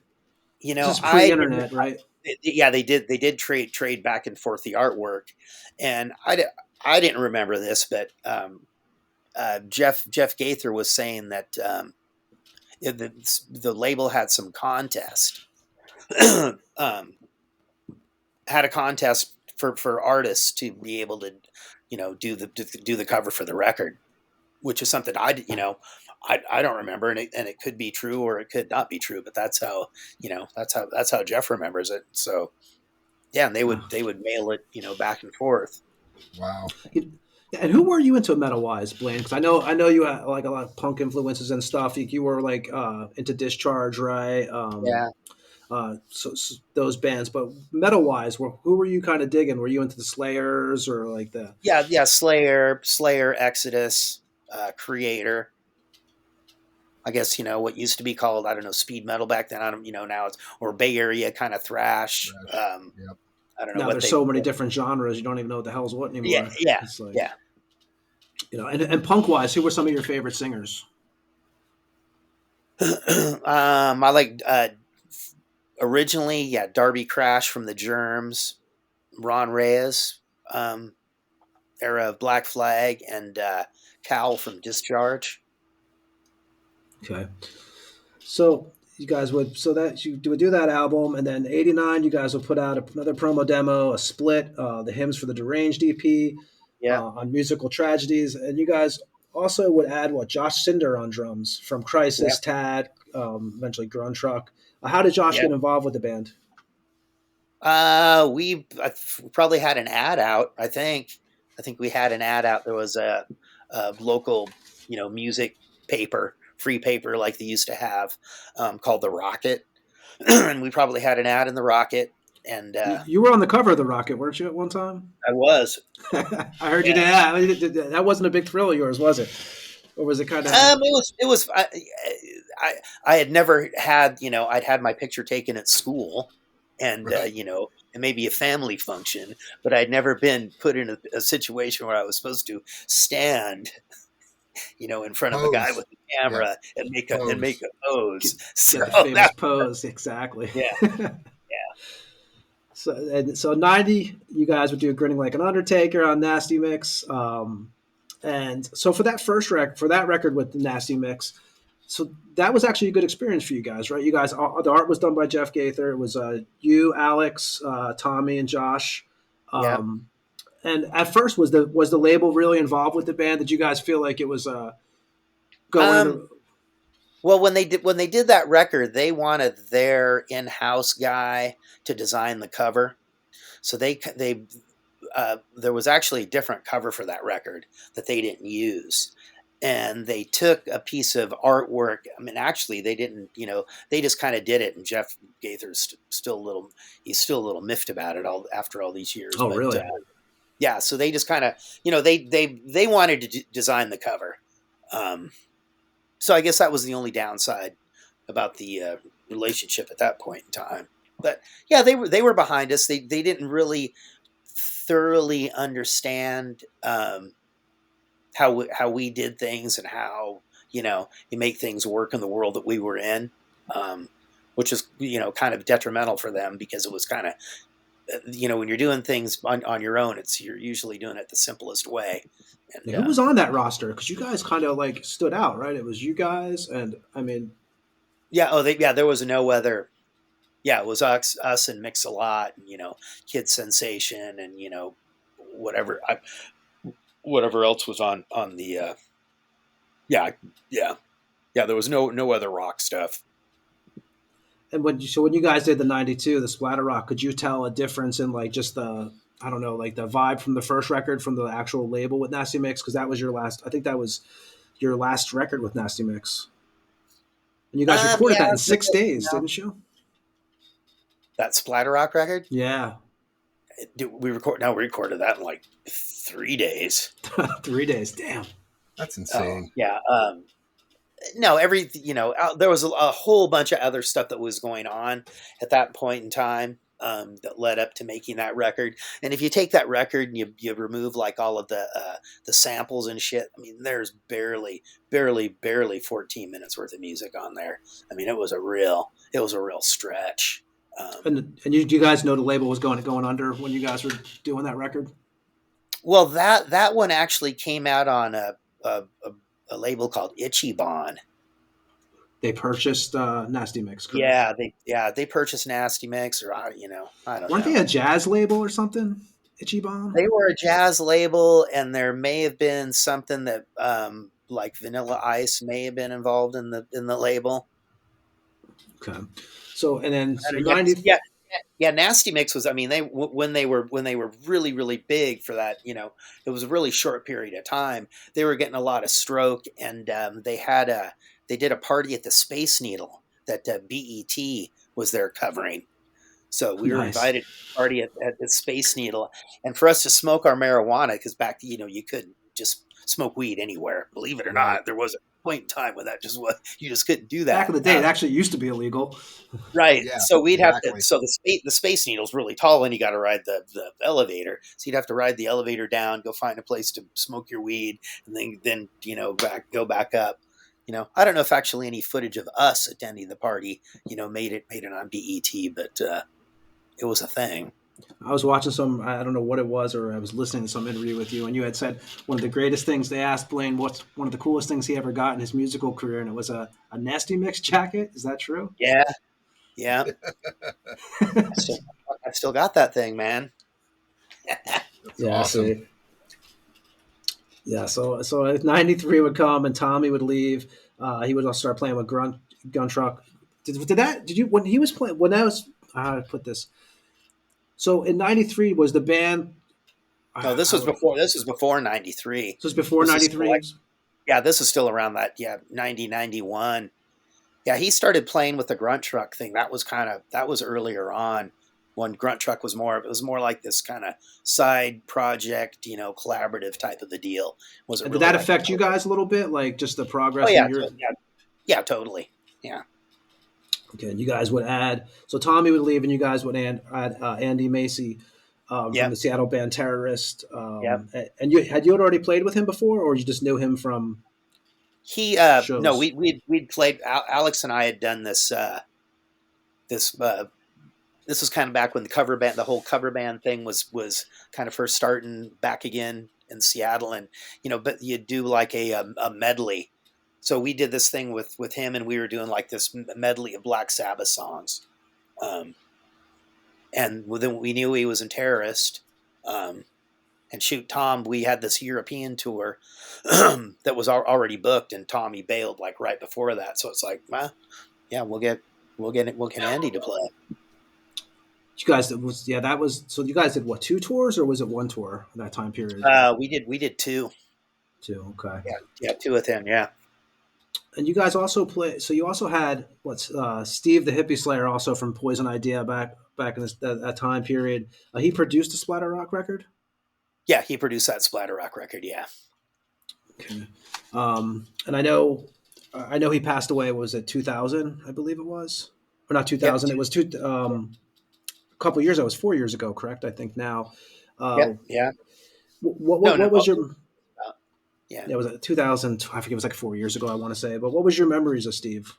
This is pre-internet, right? Yeah, they did. They did trade back and forth the artwork, and I didn't remember this, but Jeff Gaither was saying that the label had some contest, had a contest for artists to be able to do the cover for the record, which is something I don't remember, and it could be true or it could not be true, but that's how Jeff remembers it. So yeah, and they would mail it back and forth. Wow. And who were you into metal wise, Blaine? Because I know you had like a lot of punk influences and stuff. You were like into Discharge, right? So those bands, but metal wise, who were you kind of digging? Were you into the Slayers or like the Slayer, Exodus, Creator? I guess what used to be called, I don't know, speed metal back then. I don't now it's or Bay Area kind of thrash. Yep. I don't know. Now there's so many different genres, you don't even know what the hell's what anymore. Yeah. It's like, and punk wise, who were some of your favorite singers? I like. Originally, Darby Crash from the Germs, Ron Reyes, era of Black Flag, and Cal from Discharge. Okay, so you guys would do that album, and then '89, you guys would put out another promo demo, a split, the Hymns for the Deranged EP, on Musical Tragedies, and you guys also would add Josh Cinder on drums from Crisis, Tad, eventually Grunge Truck. How did Josh get involved with the band? We probably had an ad out. I think we had an ad out. There was a local, music paper, free paper like they used to have, called The Rocket, and we probably had an ad in The Rocket. And you were on the cover of The Rocket, weren't you, at one time? I was. I heard you did that. That wasn't a big thrill of yours, was it? Or was it kind of? It was. I had never had. I'd had my picture taken at school, and Right. and maybe a family function, but I'd never been put in a situation where I was supposed to stand, in front of a guy Pose. with a Yeah. camera and make Pose. a pose. So Get the famous that, pose, exactly. yeah, So 90, you guys would do Grinning Like an Undertaker on Nasty Mix. And so for that for that record with the Nasty Mix, so that was actually a good experience for you guys, right? You guys, the art was done by Jeff Gaither. It was you, Alex, Tommy, and Josh. yeah. And at first, was the label really involved with the band? Did you guys feel like it was going Um, in? well, when they did that record, they wanted their in-house guy to design the cover. So they there was actually a different cover for that record that they didn't use. And they took a piece of artwork. I mean, actually, they didn't. They just kind of did it. And Jeff Gaither's still a little. He's still a little miffed about it all after all these years. Oh, But really? yeah, so they just kind of, they wanted to design the cover. So I guess that was the only downside about the relationship at that point in time. But yeah, they were behind us. They didn't really thoroughly understand how we did things and how you make things work in the world that we were in, which is kind of detrimental for them because it was kind of when you're doing things on your own, you're usually doing it the simplest way. And Who was on that roster? Because you guys kind of like stood out, right? It was you guys, and I mean, there was no other. Yeah, it was us and Mix a Lot, and Kid Sensation, and whatever whatever else was on the. Yeah, yeah, yeah. There was no other rock stuff. and when you guys did the '92, the Splatter Rock, could you tell a difference in like just the, I don't know, like the vibe from the first record from the actual label with Nasty Mix? Because that was your last. I think that was your last record with Nasty Mix, and you guys recorded Yeah, that in 6 days, didn't you? that Splatter Rock record. Yeah, We recorded that in like 3 days. 3 days. Damn. That's Oh, insane. yeah. No, there was a whole bunch of other stuff that was going on at that point in time that led up to making that record. And if you take that record and you remove like all of the samples and shit, I mean, there's barely 14 minutes worth of music on there. I mean, it was a real stretch. And you guys know the label was going under when you guys were doing that record? Well, that one actually came out on a label called Ichiban. They purchased Nasty Mix, correct? They purchased Nasty Mix, or I don't Weren't know. they a jazz label or something? Ichiban? They were a jazz label, and there may have been something that like Vanilla Ice may have been involved in the label. Okay. So and then so Yeah, 90. yeah. Nasty Mix was. I mean, when they were really really big for that. It was a really short period of time. They were getting a lot of stroke, and they did a party at the Space Needle that BET was there covering. So we were Nice. invited to a party at the Space Needle, and for us to smoke our marijuana, because back you couldn't just smoke weed anywhere. Believe it or not, there was a point in time when that just was you just couldn't do that. Back in the day, it actually used to be illegal. Right. Yeah, So we'd have exactly. to. So the Space Needle's really tall, and you got to ride the elevator. So you'd have to ride the elevator down, go find a place to smoke your weed, and then go back up. I don't know if actually any footage of us attending the party, made it on BET, but it was a thing. I was watching I don't know what it was, or I was listening to some interview with you, and you had said one of the greatest things, they asked Blaine what's one of the coolest things he ever got in his musical career, and it was a Nasty Mix jacket. Is that true? Yeah. Yeah. I still got that thing, man. That's awesome. So 93 would come and Tommy would leave. He would also start playing with Gun Truck. Did you when he was playing when that was how to put this? So in 93 was the band. No, this was before 93. This was before 93. Yeah, this is still around that. Yeah, 90, 91. Yeah, he started playing with the Grunt Truck thing. That was earlier on, when Grunt Truck was more like this kind of side project, collaborative type of the deal. Did that affect you guys a little bit, like just the progress? Oh yeah, yeah, totally. Yeah. Okay, and you guys would add, so Tommy would leave, and you guys would add Andy Macy from the Yep. Seattle band Terrorist. Yep. And you already played with him before, or you just knew him from He no, shows? we'd played. Alex and I had done this this was kind of back when the whole cover band thing was kind of first starting back again in Seattle, and but you do like a medley. So we did this thing with him, and we were doing like this medley of Black Sabbath songs. And then we knew he was in Terrorist. And shoot, Tom, we had this European tour that was already booked, and Tommy bailed like right before that. So it's like, well, yeah, we'll get Andy to play. You guys that was so. You guys did what, 2 tours, or was it 1 tour in that time period? We did two. 2, okay. Yeah, two with him. Yeah. And you guys also play. So you also had Steve the Hippie Slayer, also from Poison Idea, back in that time period. He produced a splatter rock record. Yeah, he produced that splatter rock record. Yeah. Okay. And I know he passed away. Was it 2000? I believe it was, or not 2000. Yep. It was a couple of years. It was 4 years ago. Correct. I think now. Yeah. What was your? Yeah, it was 2000. I forget. It was like 4 years ago, I want to say. But what was your memories of Steve?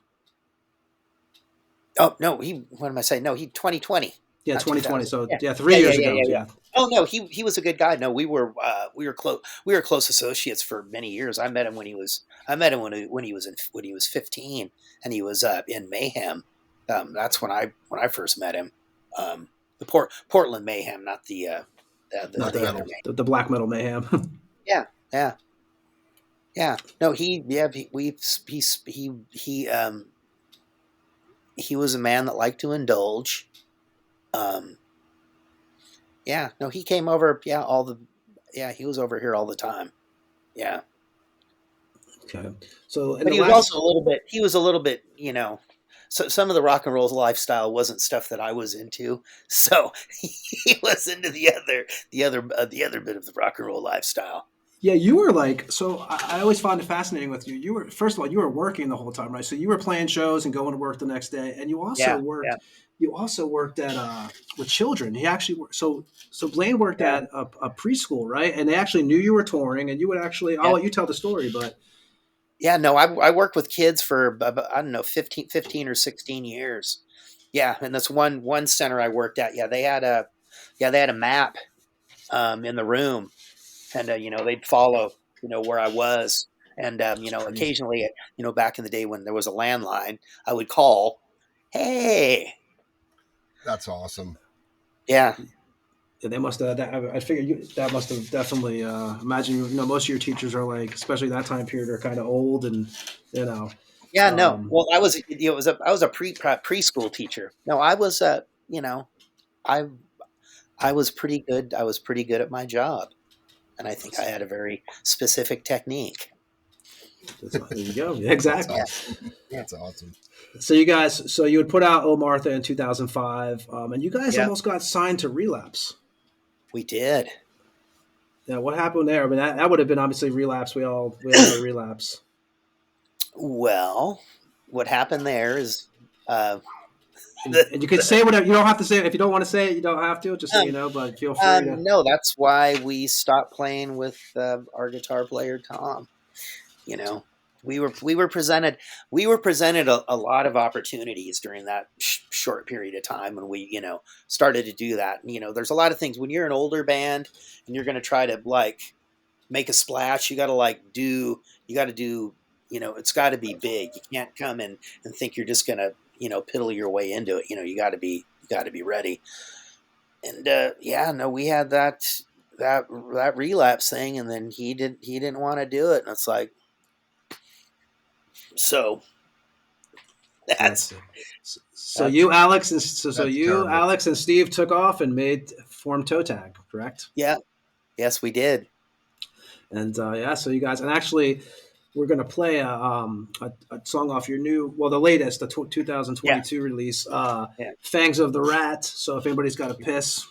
Oh no, what am I saying? No, he 2020. Yeah, 2020. So yeah, 3 years ago. Yeah. Oh no, he was a good guy. No, we were close associates for many years. I met him when he was 15, and he was in Mayhem. That's when I first met him. The Portland Mayhem, not the Not other Mayhem. the black metal Mayhem. Yeah. No, he was a man that liked to indulge. Yeah, no, he came over. Yeah, he was over here all the time. Yeah. Okay. So, But he was also a little bit, so some of the rock and roll lifestyle wasn't stuff that I was into. So he was into the other bit of the rock and roll lifestyle. Yeah, you were like, so I always found it fascinating with you. You were, first of all, you were working the whole time, right? So you were playing shows and going to work the next day, and you also worked. Yeah. You also worked at with children. He actually worked, so Blaine worked at a preschool, right? And they actually knew you were touring, and you would actually. I'll let you tell the story, but. Yeah, no, I worked with kids for I don't know 15 or 16 years. Yeah, and that's one center I worked at. Yeah, they had a map in the room. And, they'd follow, where I was. And, occasionally, back in the day when there was a landline, I would call, hey. That's awesome. Yeah. Yeah, they must have, I figured that must have definitely, imagine, most of your teachers are like, especially that time period, are kind of old and, Yeah, no. Well, I was a preschool teacher. No, I was, I was pretty good. I was pretty good at my job. And I think I had a very specific technique. There you go. Exactly. That's awesome. So you would put out Oh Martha in 2005, and you guys almost got signed to Relapse. We did. Yeah, what happened there? I mean, that would have been obviously Relapse. We all know Relapse. Well, what happened there is. And you can say whatever. You don't have to say it. If you don't want to say it, you don't have to. Just so but feel free to. No, that's why we stopped playing with our guitar player Tom. We were presented a lot of opportunities during that short period of time when we started to do that. There's a lot of things when you're an older band and you're going to try to like make a splash. You got to do. It's got to be big. You can't come in and think you're just going to piddle your way into it. You got to be ready. And we had that Relapse thing, and then he didn't want to do it, and it's like, so that's so you Alex and terrible. Alex and Steve took off and formed Toe Tag, correct? Yeah, yes, we did. And so you guys, and actually, we're going to play a song off your the latest, the 2022 release, Fangs of the Rat. So if anybody's got a piss,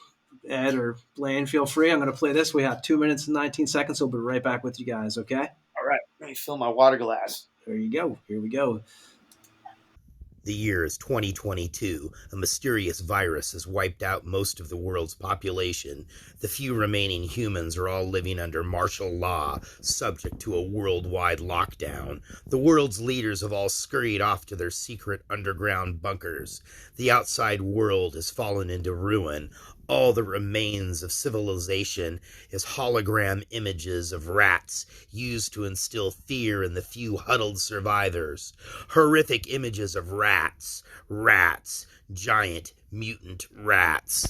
Ed or Blaine, feel free. I'm going to play this. We have 2 minutes and 19 seconds. So we'll be right back with you guys, okay? All right. Let me fill my water glass. There you go. Here we go. The year is 2022. A mysterious virus has wiped out most of the world's population. The few remaining humans are all living under martial law, subject to a worldwide lockdown. The world's leaders have all scurried off to their secret underground bunkers. The outside world has fallen into ruin. All that remains of civilization is hologram images of rats used to instill fear in the few huddled survivors. Horrific images of rats, giant mutant rats.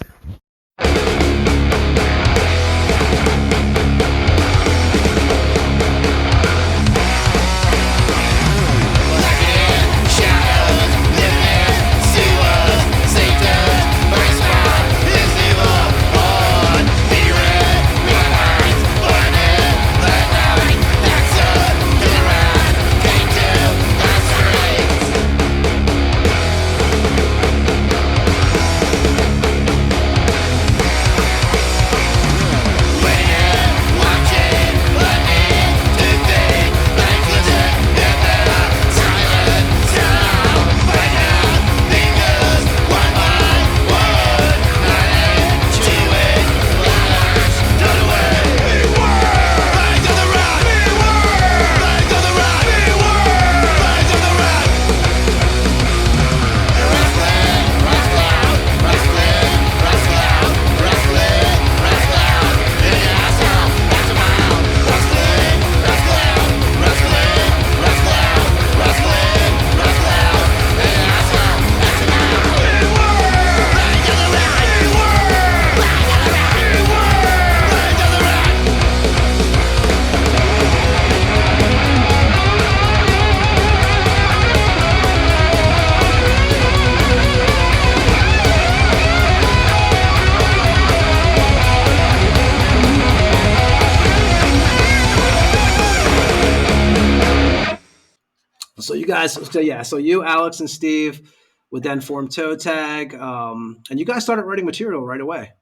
So you, Alex, and Steve would then form Toe Tag, and you guys started writing material right away.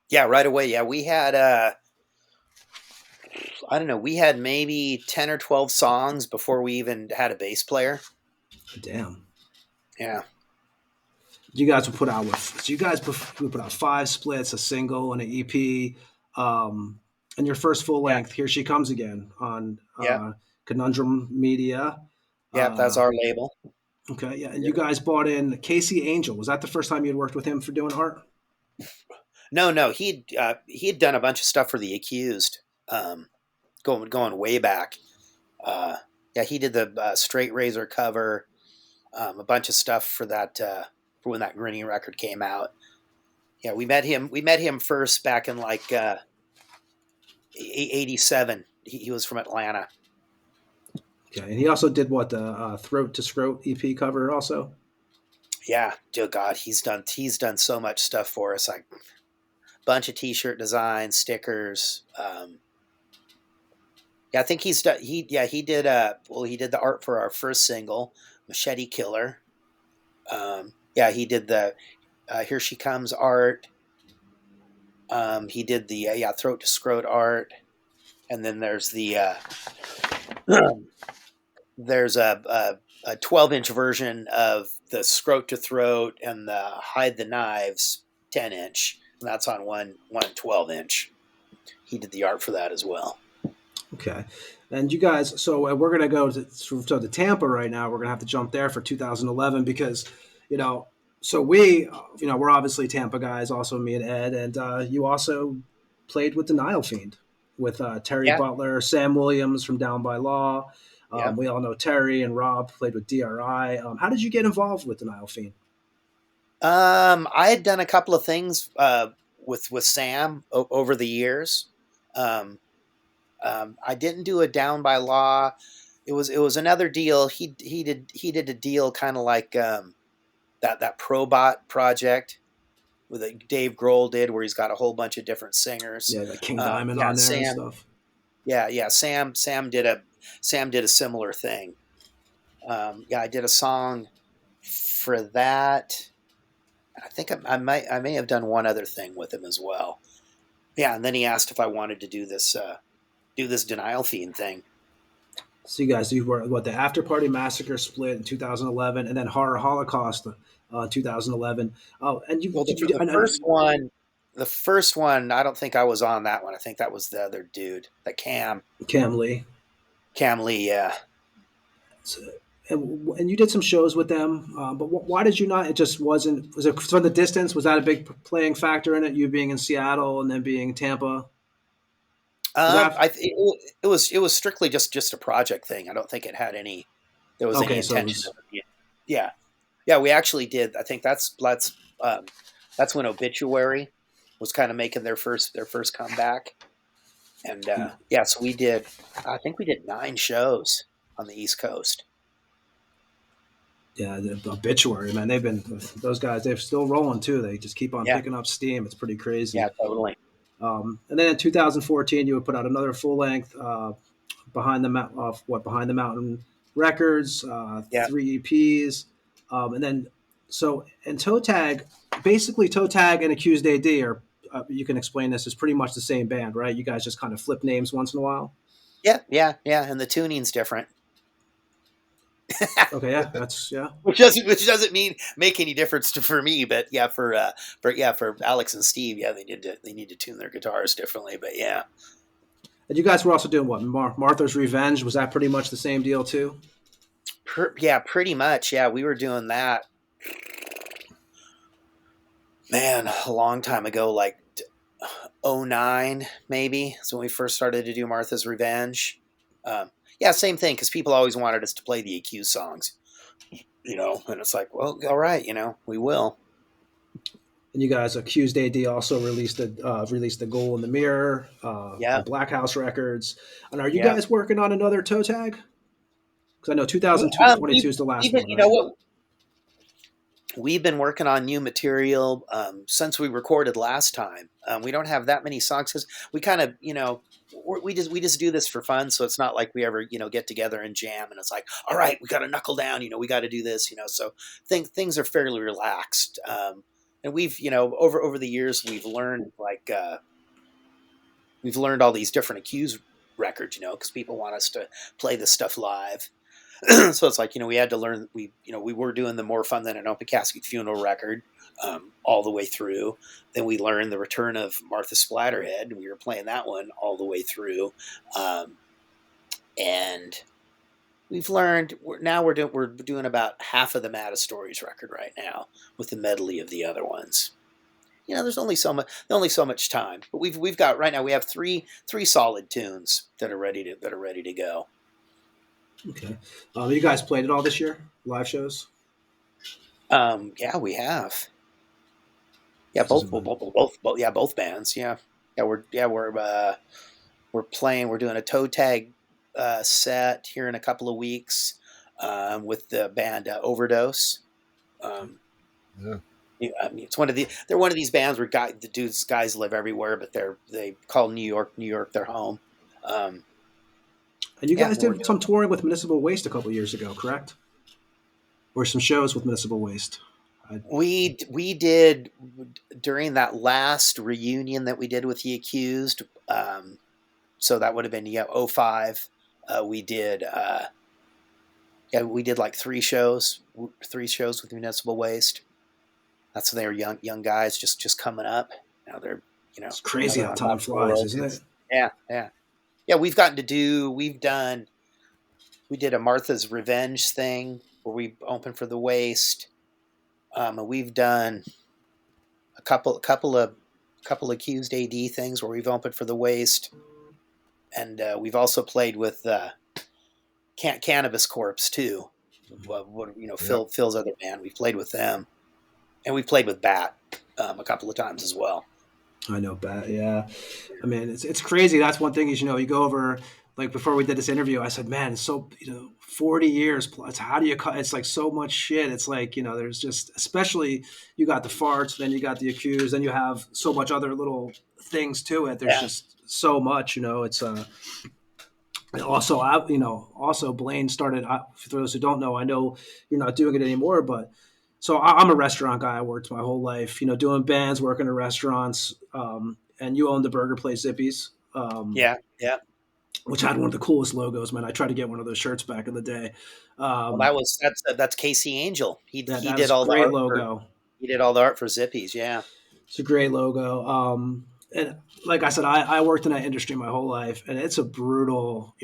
Yeah, right away. Yeah, we had I don't know, we had maybe 10 or 12 songs before we even had a bass player. Damn. Yeah. You guys would put out would put out 5 splits, a single, and an EP, and your first full length, Here She Comes Again, on Conundrum Media. Yeah, that's our label. Okay, yeah, and you guys brought in Casey Angel. Was that the first time you'd worked with him for doing art? No, he'd done a bunch of stuff for the Accused, going way back. Yeah, he did the Straight Razor cover, a bunch of stuff for that for when that Grinning record came out. Yeah, we met him first back in like '87. He was from Atlanta. Okay, and he also did what, the Throat to Scroat EP cover also. Yeah, oh God, he's done so much stuff for us, like bunch of T-shirt designs, stickers. Yeah, I think he did the art for our first single, Machete Killer. Yeah, he did the Here She Comes art. He did the Throat to Scroat art, and then there's the there's a 12-inch version of the Scroat to Throat and the Hide the Knives 10-inch. And that's on one 12-inch. He did the art for that as well. Okay. And you guys, so we're going to go to Tampa right now. We're going to have to jump there for 2011 because, so we're obviously Tampa guys, also me and Ed, and you also played with Denial Fiend with Terry Butler, Sam Williams from Down by Law. We all know Terry and Rob played with DRI. How did you get involved with Denial Fiend? I had done a couple of things with Sam over the years. I didn't do a Down by Law. It was another deal. He did a deal kind of like that Probot project that Dave Grohl did, where he's got a whole bunch of different singers. Yeah, like King Diamond on there Sam, and stuff. Yeah. Sam did a similar thing. I did a song for that. I think I may have done one other thing with him as well. Yeah, and then he asked if I wanted to do this Denial Fiend thing. So you guys, you were what the After Party Massacre split in 2011, and then Horror Holocaust 2011. Oh, and you Well, did you? the first one, I don't think I was on that one. I think that was the other dude, that Cam Lee. Cam Lee. Yeah. So, and you did some shows with them, but why did you not? It just wasn't. Was it from the distance? Was that a big playing factor in it? You being in Seattle and then being in Tampa. Was that It was strictly just a project thing. I don't think it had any. There was any okay? So it intention was of it. Yeah, yeah. We actually did. I think that's when Obituary was kind of making their first comeback, and yeah. So we did. I think we did 9 shows on the East Coast. yeah, the Obituary, man. They've been those guys. They're still rolling too. They just keep on Yeah, picking up steam. It's pretty crazy. yeah, totally. And then in 2014, you would put out another full length Behind the Mountain Records, Yeah. 3 EPs, and then and Toe Tag, basically Toe Tag and Accused AD are. You can explain this as pretty much the same band, right? You guys just kind of flip names once in a while. Yeah, yeah, yeah. And the tuning's different. Okay, yeah, that's yeah. which doesn't mean make any difference for me, but yeah, for Alex and Steve, yeah, they need to tune their guitars differently, but yeah. And you guys were also doing what? Martha's Revenge, was that pretty much the same deal too? Yeah, pretty much. Yeah, we were doing that, man, a long time ago, like '09 maybe. So when we first started to do Martha's Revenge. Yeah, same thing, because people always wanted us to play the Accused songs, and it's like, well, all right, we will. And you guys, Accused AD also released the Goal in the Mirror, Yeah, on Black House Records. And are you yeah. guys working on another toe tag? Because I know We, 2022 is the last even, one, right? what? We've been working on new material since we recorded last time. We don't have that many songs because we kind of, we just do this for fun. So it's not like we ever, get together and jam and it's like, all right, we got to knuckle down. We got to do this. So things are fairly relaxed. And we've, over the years, we've learned all these different Accused records. Because people want us to play this stuff live. So it's like, we had to learn, we were doing the More Fun Than an Open Casket Funeral record all the way through. Then we learned the Return of Martha Splatterhead, and we were playing that one all the way through. And we've learned, we're doing about half of the Maddest Stories record right now with the medley of the other ones. There's only so much time, but we've got right now, we have three solid tunes that are ready to go. Okay. You guys played it all this year? Live shows? Yeah, we have. Yeah, both bands. Yeah, we're playing. We're doing a toe tag set here in a couple of weeks with the band Overdose. Yeah. It's they're one of these bands where guys live everywhere, but they call New York their home. And you guys did some touring with Municipal Waste a couple of years ago, correct? Or some shows with Municipal Waste? We did during that last reunion that we did with the Accused. So that would have been 05. We did like 3 shows with Municipal Waste. That's when they were young guys just coming up. Now they're it's crazy how time flies, isn't it? Yeah. Yeah, we did a Martha's Revenge thing where we opened for the Waste. And we've done a couple of Accused AD things where we've opened for the Waste, and we've also played with Cannabis Corpse too. Phil's other band. We've played with them, and we've played with Bat a couple of times as well. I know Bat, yeah. I mean, it's crazy. That's one thing is, you go over, like before we did this interview, I said, man, it's so, 40 years plus, how do you cut? It's like so much shit. It's like, there's just, especially you got the Fartz, then you got the Accused, then you have so much other little things to it. There's just so much, it's also Blaine started, for those who don't know, I know you're not doing it anymore, but so I'm a restaurant guy. I worked my whole life, doing bands, working in restaurants, and you own the burger place Zippy's. Yeah. which had one of the coolest logos, man. I tried to get one of those shirts back in the day. Well, that's Casey Angel. He That was did a all the great art for logo. Zippy's. Yeah. It's a great logo. And like I said, I worked in that industry my whole life, and it's a brutal,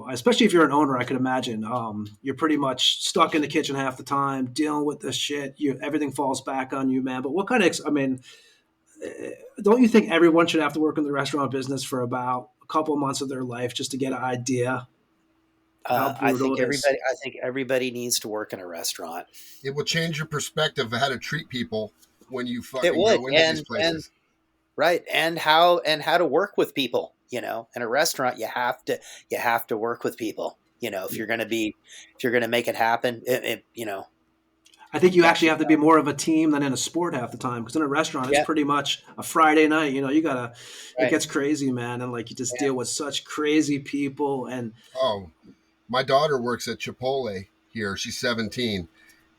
especially if you're an owner, I could imagine. You're pretty much stuck in the kitchen half the time, dealing with this shit. Everything falls back on you, man. But what kind of, don't you think everyone should have to work in the restaurant business for about a couple of months of their life just to get an idea how brutal it is? I think everybody needs to work in a restaurant. It will change your perspective of how to treat people when you It fucking would, go into these places. right, and how to work with people. In a restaurant, you have to work with people. If you're going to make it happen, I think you actually have to be more of a team than in a sport half the time, because in a restaurant, it's pretty much a Friday night. It gets crazy, man. And like, you just deal with such crazy people. And oh, my daughter works at Chipotle here. She's 17.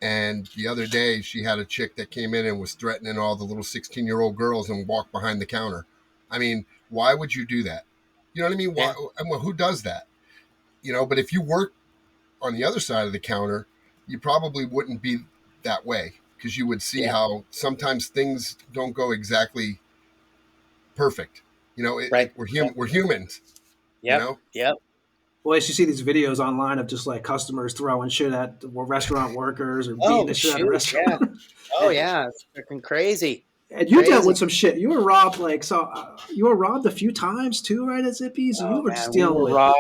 And the other day she had a chick that came in and was threatening all the little 16-year-old girls and walked behind the counter. I mean, why would you do that? You know what I mean? Why, who does that? But if you work on the other side of the counter, you probably wouldn't be that way, because you would see how sometimes things don't go exactly perfect. We're humans. Yep. Well, you see these videos online of just like customers throwing shit at restaurant workers or beating the shit out of restaurants. Yeah. Oh yeah, it's freaking crazy. And you dealt with some shit. You were robbed, you were robbed a few times too, right, at Zippy's? Oh, you were man, just dealing with robbed.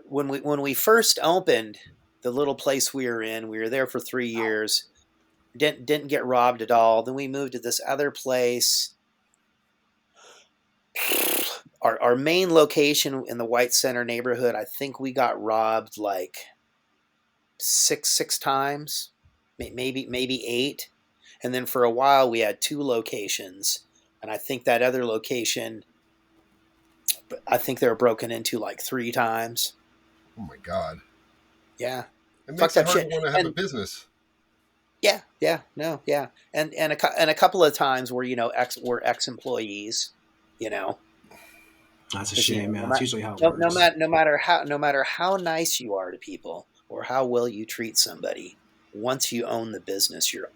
When we first opened the little place we were in, we were there for 3 years. Didn't get robbed at all. Then we moved to this other place. Our main location in the White Center neighborhood, I think we got robbed like six times, maybe 8. And then for a while we had 2 locations, and I think that other location, I think they were broken into like 3 times. Oh my God. Yeah. It makes it hard to want to have a business. Yeah. And a couple of times where we're ex-employees, That's a shame, man. That's usually how it no works. no matter how nice you are to people or how well you treat somebody, once you own the business, you're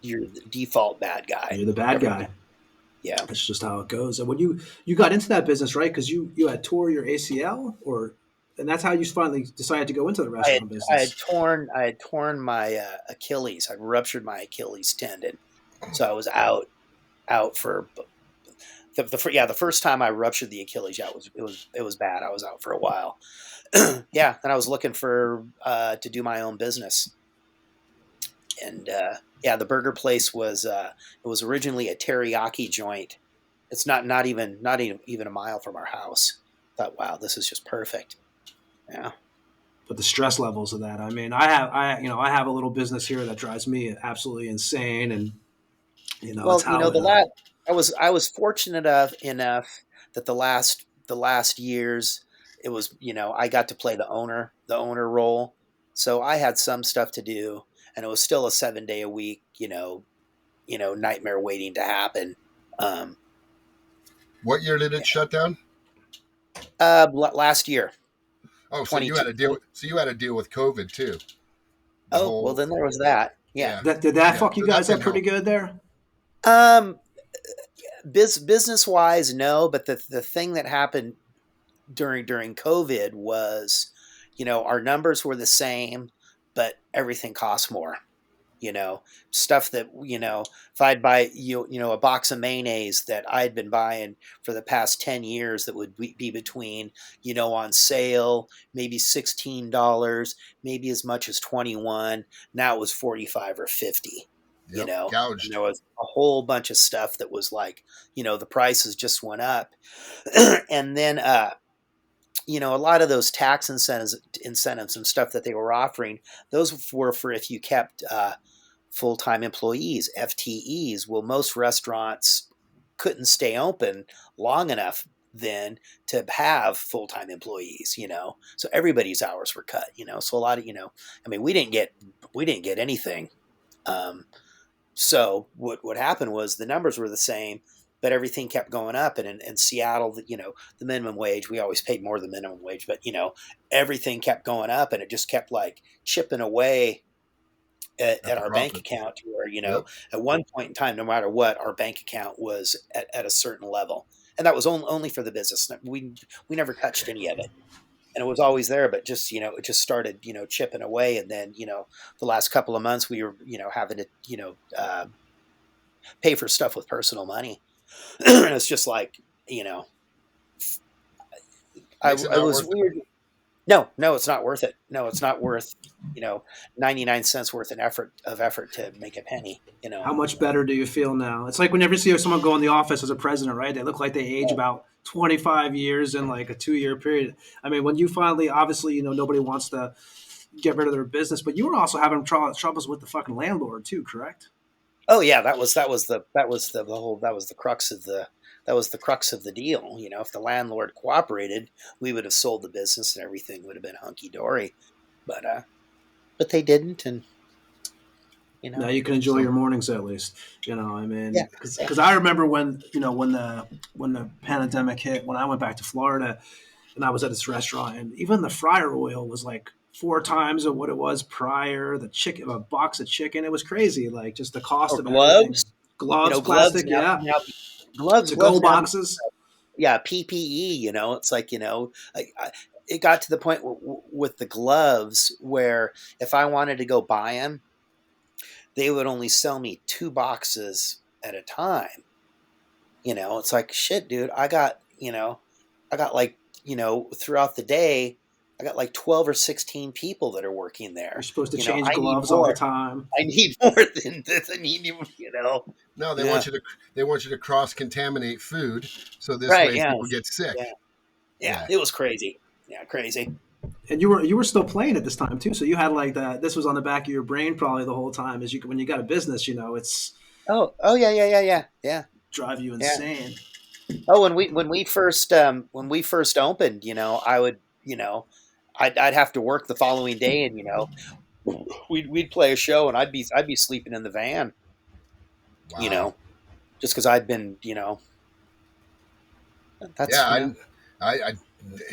the default bad guy. You're the bad guy. Yeah, that's just how it goes. And when you got into that business, right? Because you had tore your ACL, and that's how you finally decided to go into the restaurant business. I had torn my Achilles. I ruptured my Achilles tendon, so I was out for the first time I ruptured the Achilles. Yeah, it was bad. I was out for a while. Yeah, and I was looking for to do my own business, and the burger place was it was originally a teriyaki joint. It's not even a mile from our house. I thought, wow, this is just perfect. Yeah. But the stress levels of that, I have a little business here that drives me absolutely insane, and I was fortunate enough that the last years it was, I got to play the owner role, so I had some stuff to do, and it was still a 7-day a week, nightmare waiting to happen. What year did it shut down? Last year. Oh, so you had to deal with COVID too. Well, then there was that. Yeah. Did that fuck you guys up pretty good there? Business wise, no. But the thing that happened during COVID was, our numbers were the same, but everything cost more. Stuff that, if I'd buy a box of mayonnaise that I'd been buying for the past 10 years that would be between, on sale, maybe $16, maybe as much as 21. Now it was 45 or 50. Gouged. There was a whole bunch of stuff that was like, the prices just went up. And then, a lot of those tax incentives and stuff that they were offering, those were for if you kept full-time employees, FTEs. Well, most restaurants couldn't stay open long enough then to have full-time employees, so everybody's hours were cut, so a lot of, we didn't get anything. So what happened was the numbers were the same, but everything kept going up. And in Seattle, you know, the minimum wage, we always paid more than minimum wage, but you know, everything kept going up, and it just kept like chipping away at our bank profit. account, to where, you know, Yep. at one point in time, no matter what, our bank account was at a certain level. And that was only for the business. We never touched any of it. And it was always there, but just, you know, it just started, you know, chipping away. And then, you know, the last couple of months we were, you know, having to, you know, pay for stuff with personal money. And it's just like, you know, I Makes it not was worth it. weird. No, it's not worth it. No, it's not worth, you know, 99 cents worth of effort to make a penny, you know. How much better do you feel now? It's like whenever you see someone go in the office as a president, right? They look like they age about 25 years in like a 2-year period. I mean, when you finally, obviously, you know, nobody wants to get rid of their business, but you were also having troubles with the fucking landlord too, correct? Oh yeah, that was the crux of the deal. You know, if the landlord cooperated, we would have sold the business and everything would have been hunky dory. But they didn't, and you know. Now you can enjoy your mornings at least. You know, I mean, Yeah. because I remember when, you know, when the pandemic hit, when I went back to Florida and I was at this restaurant, and even the fryer oil was like 4 times of what it was prior. The chicken, a box of chicken, it was crazy. Like just the cost Or of everything. gloves, you Gloves, know, gloves plastic, now, yeah. gloves To go now, boxes. yeah, PPE. You know, it's like, you know, it got to the point with the gloves where if I wanted to go buy them, they would only sell me 2 boxes at a time. You know, it's like, shit, dude, I got like, you know, throughout the day, I got like 12 or 16 people that are working there. You're supposed to You know, change I need gloves all the more. time. I need more than this. I need, you know. No, they Yeah. want you to cross contaminate food, so this Right. way Yeah. people get sick. Yeah. Yeah. It was crazy. Yeah. Crazy. And you were still playing at this time too, so you had like that. This was on the back of your brain probably the whole time. As you when you got a business, you know, it's Oh yeah. drive you Yeah. insane. Oh, when we first opened, you know, I would, you know, I'd have to work the following day, and you know, we'd play a show, and I'd be sleeping in the van, Wow. you know, just because I'd been, you know, that's, Yeah, you know. I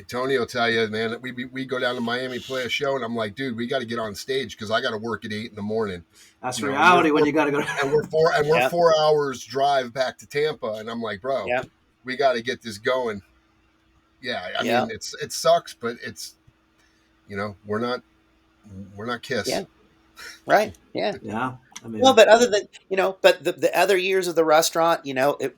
Tony will tell you, man, that we go down to Miami, play a show, and I'm like, dude, we got to get on stage because I got to work at 8 a.m. That's You know, reality when you got to go. and we're Yeah. 4 hours drive back to Tampa, and I'm like, bro, Yeah. we got to get this going. Yeah, I Yeah. mean, it sucks, but it's, you know, we're not Kiss. Yeah. Right. Yeah. Yeah, I mean, Well, but other than, you know, but the other years of the restaurant, you know, it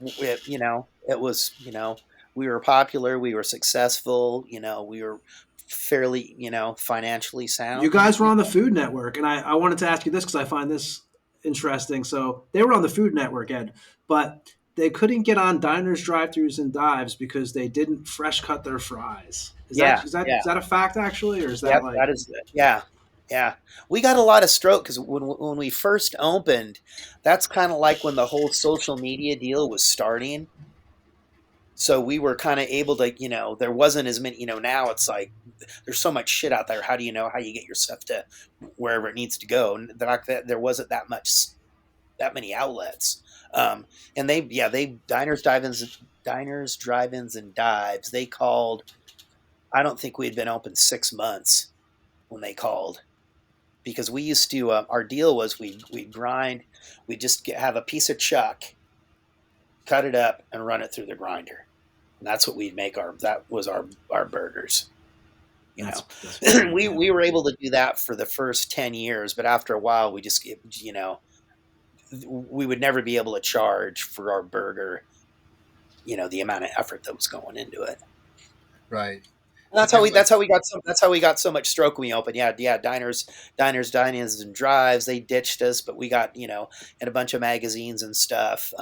you know, it was, you know, we were popular, we were successful, you know, we were fairly, you know, financially sound. you guys were on the Food Network, and I wanted to ask you this because I find this interesting. So they were on the Food Network, Ed, but they couldn't get on diners, drive-throughs, and dives because they didn't fresh cut their fries. Is Yeah. that a fact actually, or is that Yep, like that is it. Yeah. Yeah. We got a lot of stroke because when we first opened, that's kind of like when the whole social media deal was starting. So we were kind of able to, you know, there wasn't as many, you know, now it's like there's so much shit out there. How do you know how you get your stuff to wherever it needs to go? And the fact that there wasn't that many outlets. And they diners, drive-ins, and dives. They called. I don't think we had been open 6 months when they called, because we used to. Our deal was we'd grind. We'd just have a piece of chuck, cut it up, and run it through the grinder. And that's what we'd make that was our burgers. You know, that's we were able to do that for the first 10 years, but after a while we just, you know, we would never be able to charge for our burger, you know, the amount of effort that was going into it. Right. And that's how we got so much stroke when we opened. Yeah, diners, dine-ins, and drives. They ditched us, but we got, you know, in a bunch of magazines and stuff.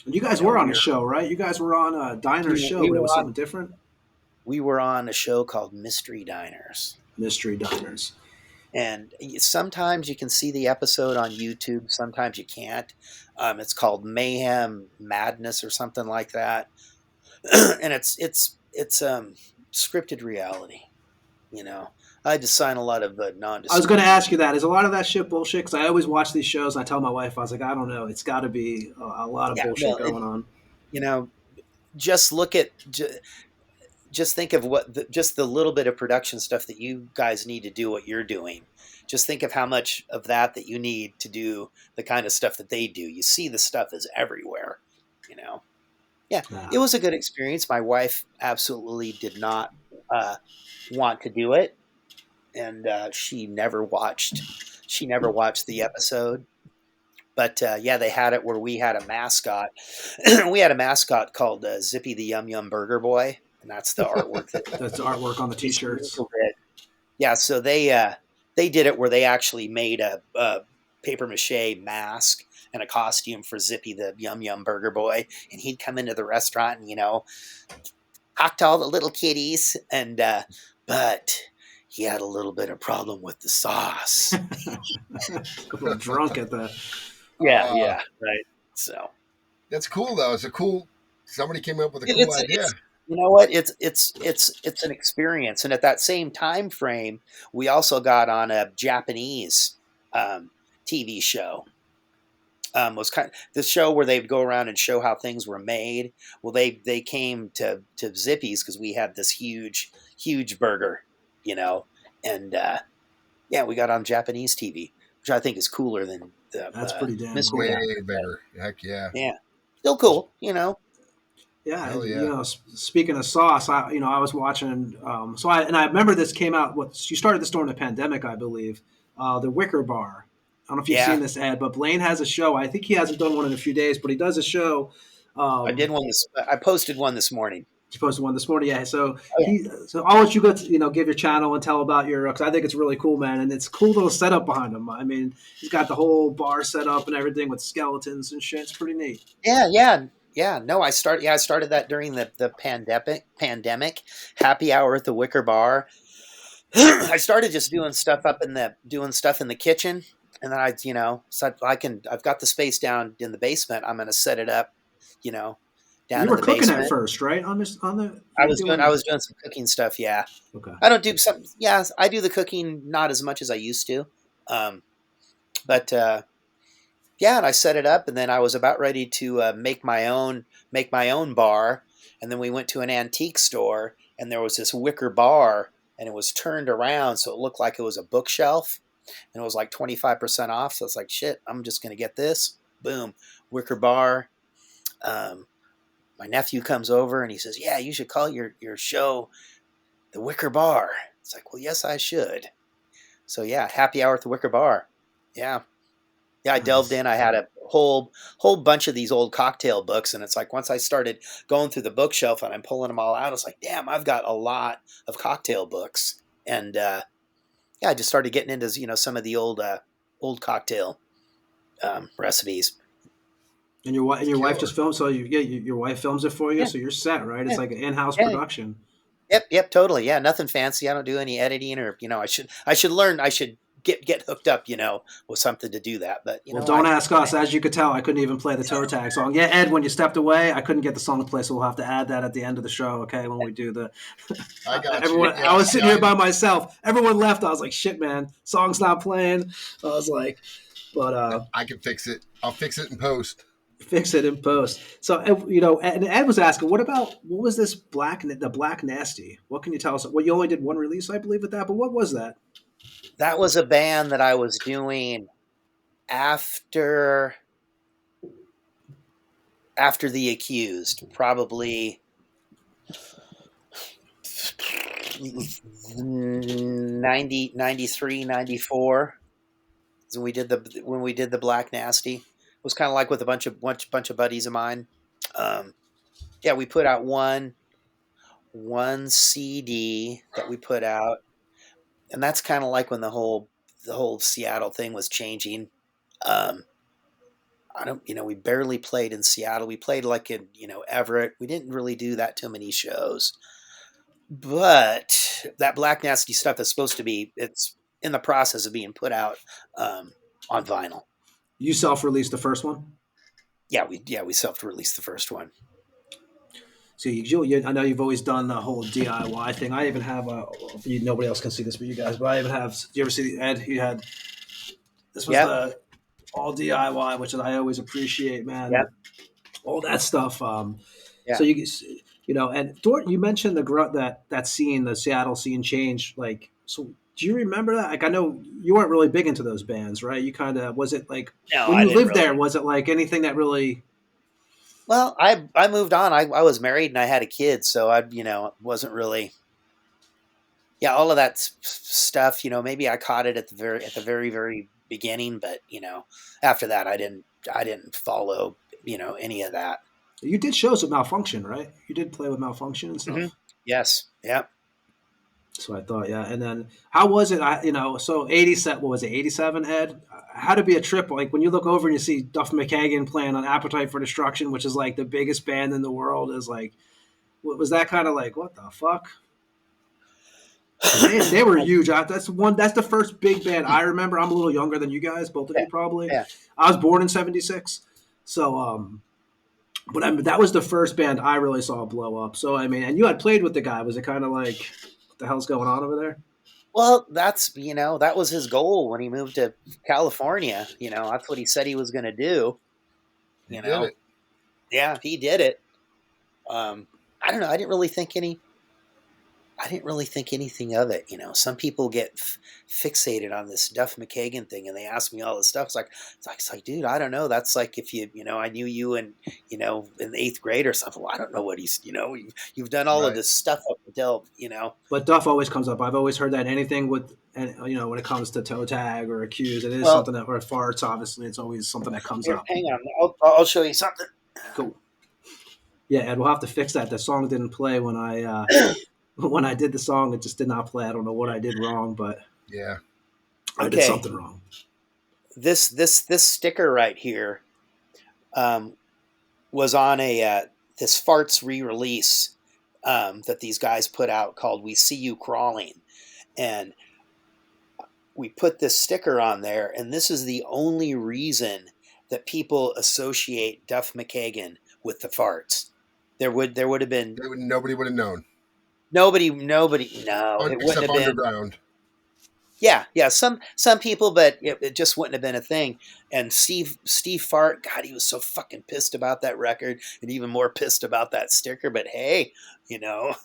You guys were on a show, right? You guys were on a diner show, but it was something different. We were on a show called Mystery Diners. Mystery Diners. And sometimes you can see the episode on YouTube. Sometimes you can't. It's called Mayhem Madness or something like that. And it's scripted reality. You know, I had to sign a lot of non-disclosure. I was going to ask you that. Is a lot of that shit bullshit? Because I always watch these shows and I tell my wife, I was like, I don't know. It's got to be a lot of bullshit going on. you know, just look at just think of just the little bit of production stuff that you guys need to do what you're doing. Just think of how much of that you need to do the kind of stuff that they do. You see the stuff is everywhere, you know. Yeah, it was a good experience. My wife absolutely did not want to do it, and she never watched the episode. But yeah, they had it where we had a mascot. We had a mascot called Zippy the Yum Yum Burger Boy, and that's the artwork that's the artwork on the t-shirts. Yeah, so they did it where they actually made a paper mache mask and a costume for Zippy the Yum Yum Burger Boy, and he'd come into the restaurant and talk to all the little kitties, and but he had a little bit of problem with the sauce. A little drunk at the. Yeah, right. So that's cool though. It's a cool. Somebody came up with a cool idea. You know what? It's an experience, and at that same time frame, we also got on a Japanese TV show. Was kind of the show where they'd go around and show how things were made. Well, they came to Zippy's because we had this huge burger, and yeah, we got on Japanese TV, which I think is cooler than the. That's pretty damn cool. Way better. Heck yeah. Yeah, still cool, Yeah, speaking of sauce, I was watching. I remember this came out. You started this during the pandemic, I believe. The Wicker Bar. I don't know if you've seen this ad, but Blaine has a show. I think he hasn't done one in a few days, but he does a show. I did one. I posted one this morning. You posted one this morning, yeah. So, I'll let you go. Give your channel and tell about your. Because I think it's really cool, man, and it's cool little setup behind him. I mean, he's got the whole bar set up and everything with skeletons and shit. It's pretty neat. Yeah. No, I started that during the pandemic. Happy hour at the Wicker Bar. I started just doing stuff in the kitchen. And then so I've got the space down in the basement. I'm going to set it up, down in the basement. You were cooking at first, right? I was doing some cooking stuff. Yeah. Okay. I don't do some. Yeah, I do the cooking not as much as I used to. But and I set it up, and then I was about ready to make my own bar, and then we went to an antique store, and there was this wicker bar, and it was turned around so it looked like it was a bookshelf. And it was like 25% off. So it's like, shit, I'm just going to get this. Boom. Wicker Bar. My nephew comes over and he says, yeah, you should call your show the Wicker Bar. It's like, well, yes, I should. So yeah, happy hour at the Wicker Bar. Yeah. Yeah, I delved in. I had a whole bunch of these old cocktail books. And it's like, once I started going through the bookshelf and I'm pulling them all out, it's like, damn, I've got a lot of cocktail books. And, I just started getting into some of the old cocktail recipes. And your wife just films, so your wife films it for you, so you're set, right? It's like an in-house production. Yep, totally. Yeah, nothing fancy. I don't do any editing, or I should learn. I should get hooked up, with something to do that. But don't ask us. As you could tell, I couldn't even play the toe tag song. Yeah, Ed, when you stepped away, I couldn't get the song to play, so we'll have to add that at the end of the show, okay? When we do the, I got everyone. Yeah, I was sitting here by myself. Everyone left. I was like, shit, man, song's not playing. I was like, but I can fix it. I'll fix it in post. Fix it in post. So and Ed was asking, what was this the Black Nasty? What can you tell us? Well, you only did one release, I believe, with that, but what was that? That was a band that I was doing after the Accused, probably 93, 94. So when we did the Black Nasty. It was kind of like with a bunch of buddies of mine. We put out one CD that we put out. And that's kind of like when the whole Seattle thing was changing. We barely played in Seattle. We played like in, Everett. We didn't really do that too many shows. But that Black Nasty stuff is it's in the process of being put out on vinyl. You self-released the first one? Yeah, we self-released the first one. So I know you've always done the whole DIY thing. I even have nobody else can see this but you guys, but I even have, do you ever see Ed? He had, this was the all DIY, which I always appreciate, man. Yep. all that stuff. Yeah. So and you mentioned that scene, the Seattle scene change. Like, so do you remember that? Like, I know you weren't really big into those bands, right? You kind of was it like No, when I you didn't lived really. there? Was it like anything that really? Well, I moved on. I was married and I had a kid, so I wasn't really. Yeah, all of that stuff. Maybe I caught it at the very very beginning, but after that I didn't follow any of that. You did shows with Malfunction, right? You did play with Malfunction and Hmm. stuff. Yes. Yeah. So I thought, yeah. And then how was it? So 87, what was it, 87, Ed? How to be a trip? Like when you look over and you see Duff McKagan playing on Appetite for Destruction, which is like the biggest band in the world, is like, was that kind of like, what the fuck? Because they were huge. That's the first big band I remember. I'm a little younger than you guys, both of Yeah. you probably. Yeah. I was born in '76, so but that was the first band I really saw blow up. So I mean, and you had played with the guy. Was it kind of like, what the hell's going on over there? Well, that was his goal when he moved to California. That's what he said he was going to do. He You did know, it. yeah, he did it. I don't know. I didn't really think anything of it. Some people get fixated on this Duff McKagan thing, and they ask me all this stuff. It's like, dude, I don't know. That's like if I knew you in the eighth grade or something. Well, I don't know what you've done all of Right. this stuff up until. But Duff always comes up. I've always heard that anything with, and when it comes to toe tag or accused, it is Well, something that, or farts. Obviously, it's always something that comes here, up. hang on. I'll show you something. Cool. Yeah, Ed, we'll have to fix that. The song didn't play when I when I did the song. It just did not play. I don't know what I did wrong, but Yeah. I did Okay, something wrong. this sticker right here was on this Fartz re-release that these guys put out called "We See You Crawling," and we put this sticker on there, and this is the only reason that people associate Duff McKagan with the Farts. There would have been Nobody would have known. nobody. No, it wouldn't Except have been. underground. Yeah. Some people, but it just wouldn't have been a thing. And Steve Fart, God, he was so fucking pissed about that record, and even more pissed about that sticker. But hey, you know,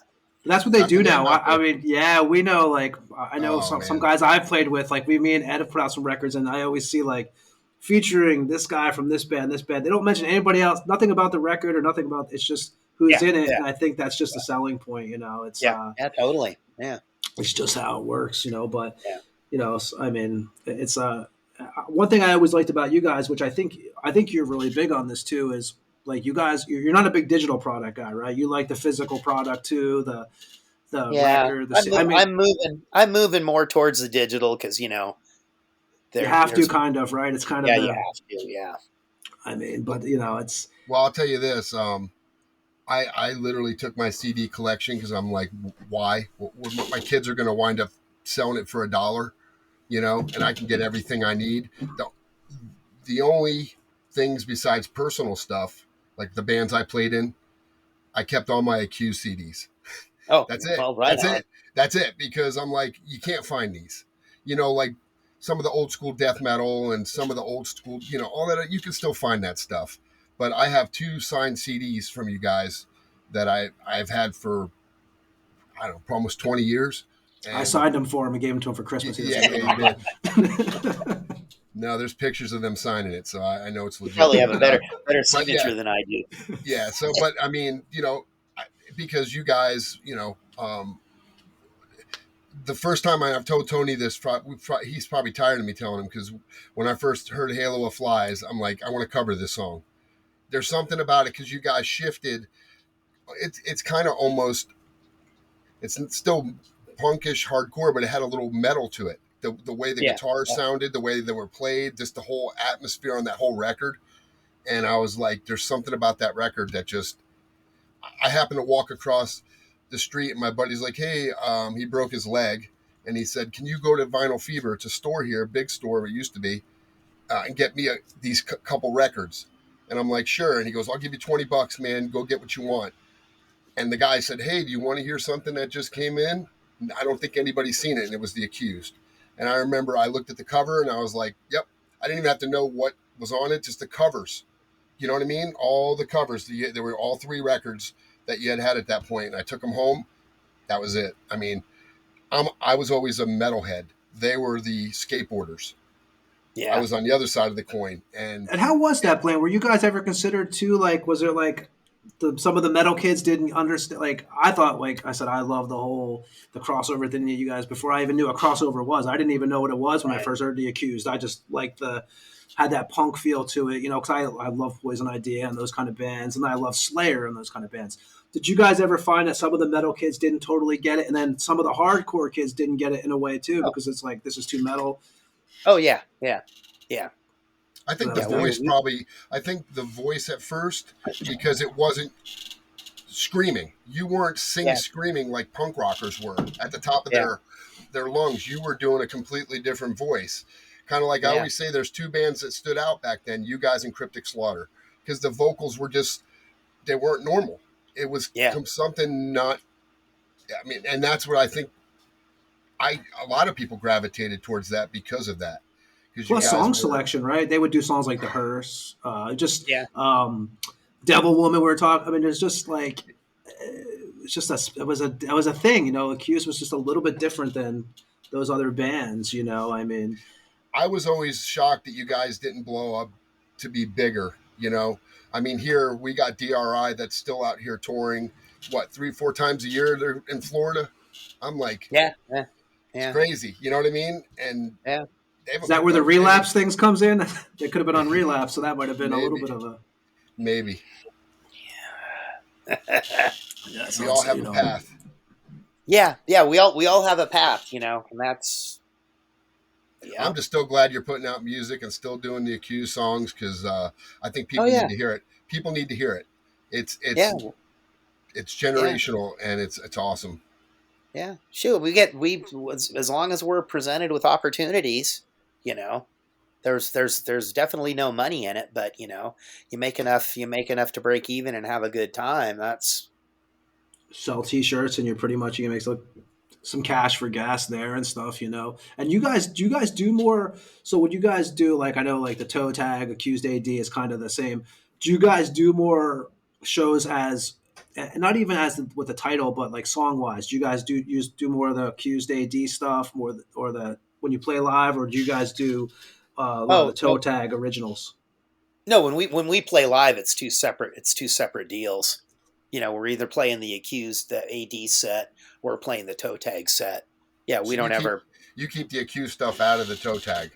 That's what they Got the do name now. out I there. mean, yeah, we know. Like, I know Oh some man. guys I've played with. Like, me and Ed have put out some records, and I always see like featuring this guy from this band, this band. They don't mention anybody else. Nothing about the record or nothing about. It's just who's yeah, in it, yeah, and I think that's just a selling point. It's yeah, totally, yeah, it's just how it works. But yeah. I mean, it's one thing I always liked about you guys, which I think you're really big on this too, is like you guys, you're not a big digital product guy, right? You like the physical product too, the Yeah, record. I mean, I'm moving more towards the digital because you have to there's kind of, right? It's kind of yeah, you the. have to, yeah. I mean, but it's. Well, I'll tell you this. I literally took my CD collection because I'm like, why? My kids are going to wind up selling it for $1, and I can get everything I need. The only things besides personal stuff, like the bands I played in, I kept all my Accused CDs. Oh, That's it. well, right That's on. it. That's it. Because I'm like, you can't find these. Like some of the old school death metal and some of the old school, all that. You can still find that stuff. But I have 2 signed CDs from you guys that I've had for, I don't know, for almost 20 years. I And signed them for him and gave them to him for Christmas. He yeah, doesn't you know did. that. No, there's pictures of them signing it, so I know it's You legit. probably have a better But yeah, signature than I do. yeah. So, but I mean, because you guys, the first time I've told Tony this, he's probably tired of me telling him because when I first heard Halo of Flies, I'm like, I want to cover this song. There's something about it because you guys shifted. It's kind of almost, it's still punkish hardcore, but it had a little metal to it. The way the Yeah, guitars sounded, the way they were played, just the whole atmosphere on that whole record. And I was like, there's something about that record that just, I happened to walk across the street and my buddy's like, hey, he broke his leg. And he said, can you go to Vinyl Fever? It's a store here, a big store, it used to be, and get me these couple records. And I'm like, sure. And he goes, I'll give you $20, man. Go get what you want. And the guy said, hey, do you want to hear something that just came in? I don't think anybody's seen it. And it was The Accused. And I remember I looked at the cover and I was like, yep. I didn't even have to know what was on it, just the covers. You know what I mean? All the covers. There were all 3 records that you had at that point, and I took them home. That was it. I mean, I was always a metalhead. They were the skateboarders. I Yeah. was on the other side of the coin. And how was that, Blaine? Were you guys ever considered too? Like, was there like some of the metal kids didn't understand? Like, I thought, like I said, I love the crossover thing that you guys. Before I even knew what crossover was, I didn't even know what it was when I Right. first heard the Accused. I just liked had that punk feel to it, because I love Poison Idea and those kind of bands, and I love Slayer and those kind of bands. Did you guys ever find that some of the metal kids didn't totally get it, and then some of the hardcore kids didn't get it in a way too, because it's like, this is too metal? Oh yeah, yeah, yeah. I think Yeah, the voice I think the voice at first, because it wasn't screaming. You weren't screaming like punk rockers were at the top of their lungs. You were doing a completely different voice. Kind of like I always say, there's 2 bands that stood out back then, you guys and Cryptic Slaughter, because the vocals were they weren't normal. It was something not, I mean, and that's what I think a lot of people gravitated towards that because of that. Plus song selection, right? They would do songs like The Hearse, Yeah. Devil Woman. We were talking. I mean, there's just like, it's just it was a thing. Accused was just a little bit different than those other bands. I mean, I was always shocked that you guys didn't blow up to be bigger. I mean, here we got DRI that's still out here touring. What, 3-4 times a year they're in Florida? I'm like, it's crazy. You know what I mean? And is that where the Relapse things comes in? They could have been on Relapse, so that might have been a little bit of a maybe. Yeah, we all have a path. Yeah, we all have a path, and that's. Yeah. I'm just still glad you're putting out music and still doing the Accused songs, because I think people need to hear it. People need to hear it. It's generational and it's awesome. Yeah, sure. As long as we're presented with opportunities, there's definitely no money in it, but you make enough to break even and have a good time. That's sell T-shirts and you can make some cash for gas there and stuff, And do you guys do more? So would you guys do, like, I know like the toe tag, Accused A.D is kind of the same. Do you guys do more shows not even with the title, but like song wise? Do you guys do more of the Accused A.D stuff, or when you play live, or do you guys do a lot of the toe tag originals? No, when we play live, it's two separate deals. We're either playing the AD set, or playing the toe tag set. Yeah, we don't ever. You keep the Accused stuff out of the toe tag.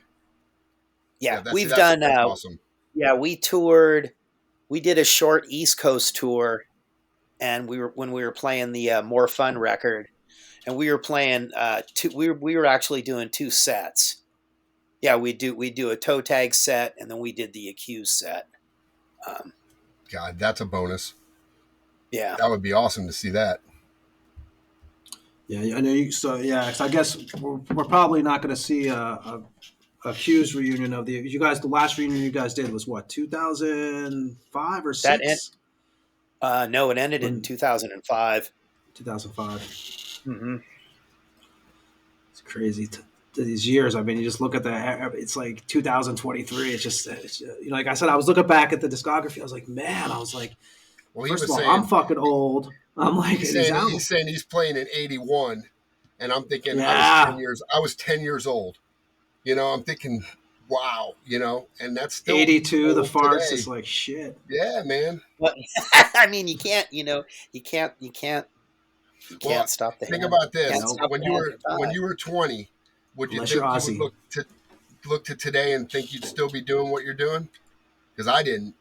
Yeah, we've done. That's awesome. Yeah, we toured. We did a short East Coast tour, and when we were playing the More Fun record, and we were playing we were actually doing 2 sets. Yeah, we do a toe tag set, and then we did the Accused set. God, that's a bonus. Yeah, that would be awesome to see that. Yeah, I know. So yeah, I guess we're probably not going to see a Accused reunion of you guys. The last reunion you guys did was what, 2005 or 6? No, it ended in 2005. 2005. Mm-hmm. It's crazy. These years, I mean, you just look at it's like 2023. It's just like I said, I was looking back at the discography. I was like, man, well, first of all, I'm fucking old. I'm like, he's saying he's playing in 81, and I'm thinking I was 10 years old. I'm thinking, wow, and that's still 82. The Fartz is like shit. Yeah, man. Well, I mean, you can't stop the. Think about this: when you were 20, would you think you would look to today and think you'd still be doing what you're doing? Because I didn't.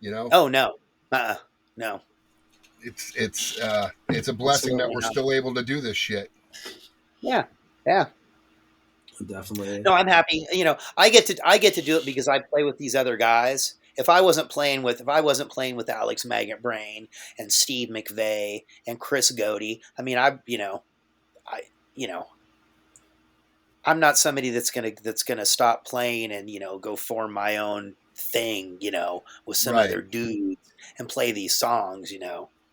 Oh no, no. It's a blessing that we're still able to do this shit. Yeah. Definitely. No, I'm happy. I get to do it because I play with these other guys. If I wasn't playing with Alex Maggot Brain and Steve McVeigh and Chris Godey, I mean, I'm not somebody that's gonna stop playing and go form my own thing, with some other dudes and play these songs.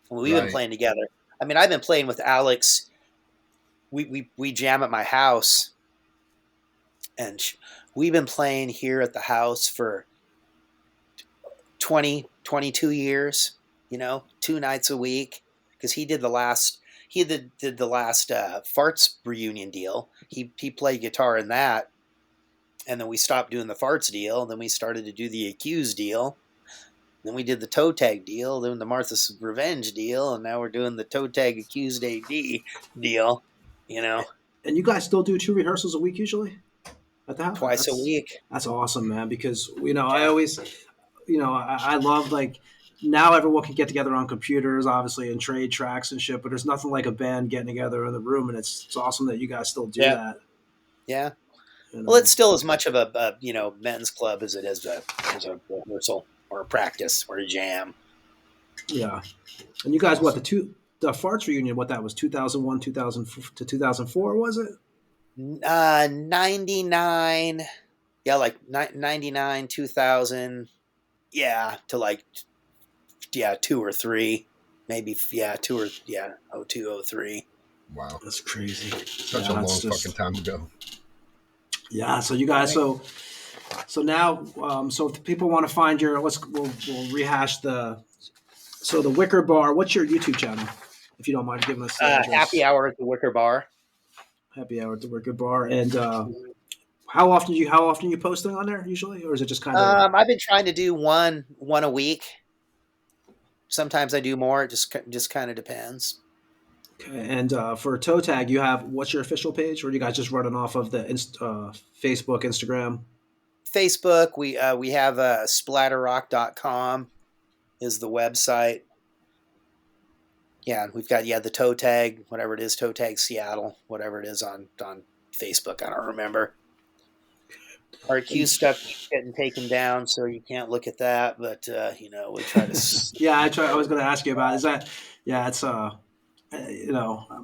We've been playing together. I mean, I've been playing with Alex. We jam at my house. And we've been playing here at the house for 22 years, 2 nights a week, because he did the last Fartz reunion deal. He played guitar in that, and then we stopped doing the Fartz deal, and then we started to do the Accused deal. Then we did the toe tag deal, then the Martha's Revenge deal, and now we're doing the toe tag Accused A.D. deal. And you guys still do 2 rehearsals a week usually at the house? Twice a week. That's awesome, man. Because I always, I love like now everyone can get together on computers, obviously, and trade tracks and shit. But there's nothing like a band getting together in the room, and it's awesome that you guys still do that. Yeah. Well, it's still as much of a men's club as it is a rehearsal or a practice or a jam. Yeah. And you guys, what the Fartz reunion? What that was 2001, 2000 to 2004 was it? 99. Yeah, like 99, 2000. Yeah, to like 2 or 3, maybe 2 or 02, 03. Wow, that's crazy. Such a long fucking time ago. Yeah, so you guys, so now, so if people want to find your, we'll rehash the Wicker Bar. What's your YouTube channel, if you don't mind giving us? Happy Hour at the Wicker Bar. Happy Hour at the Wicker Bar, and how often you posting on there usually, or is it just kind of? I've been trying to do one a week. Sometimes I do more. It just kind of depends. Okay. And for toe tag, you have, what's your official page, or are you guys just running off of the Facebook, Instagram? Facebook. We have splatterrock.com is the website. Yeah, we've got the toe tag, whatever it is, toe tag Seattle, whatever it is on Facebook. I don't remember. Our Accused stuff keeps getting taken down, so you can't look at that. But we try to. Yeah, I was going to ask you about. Is that? Yeah, it's I'm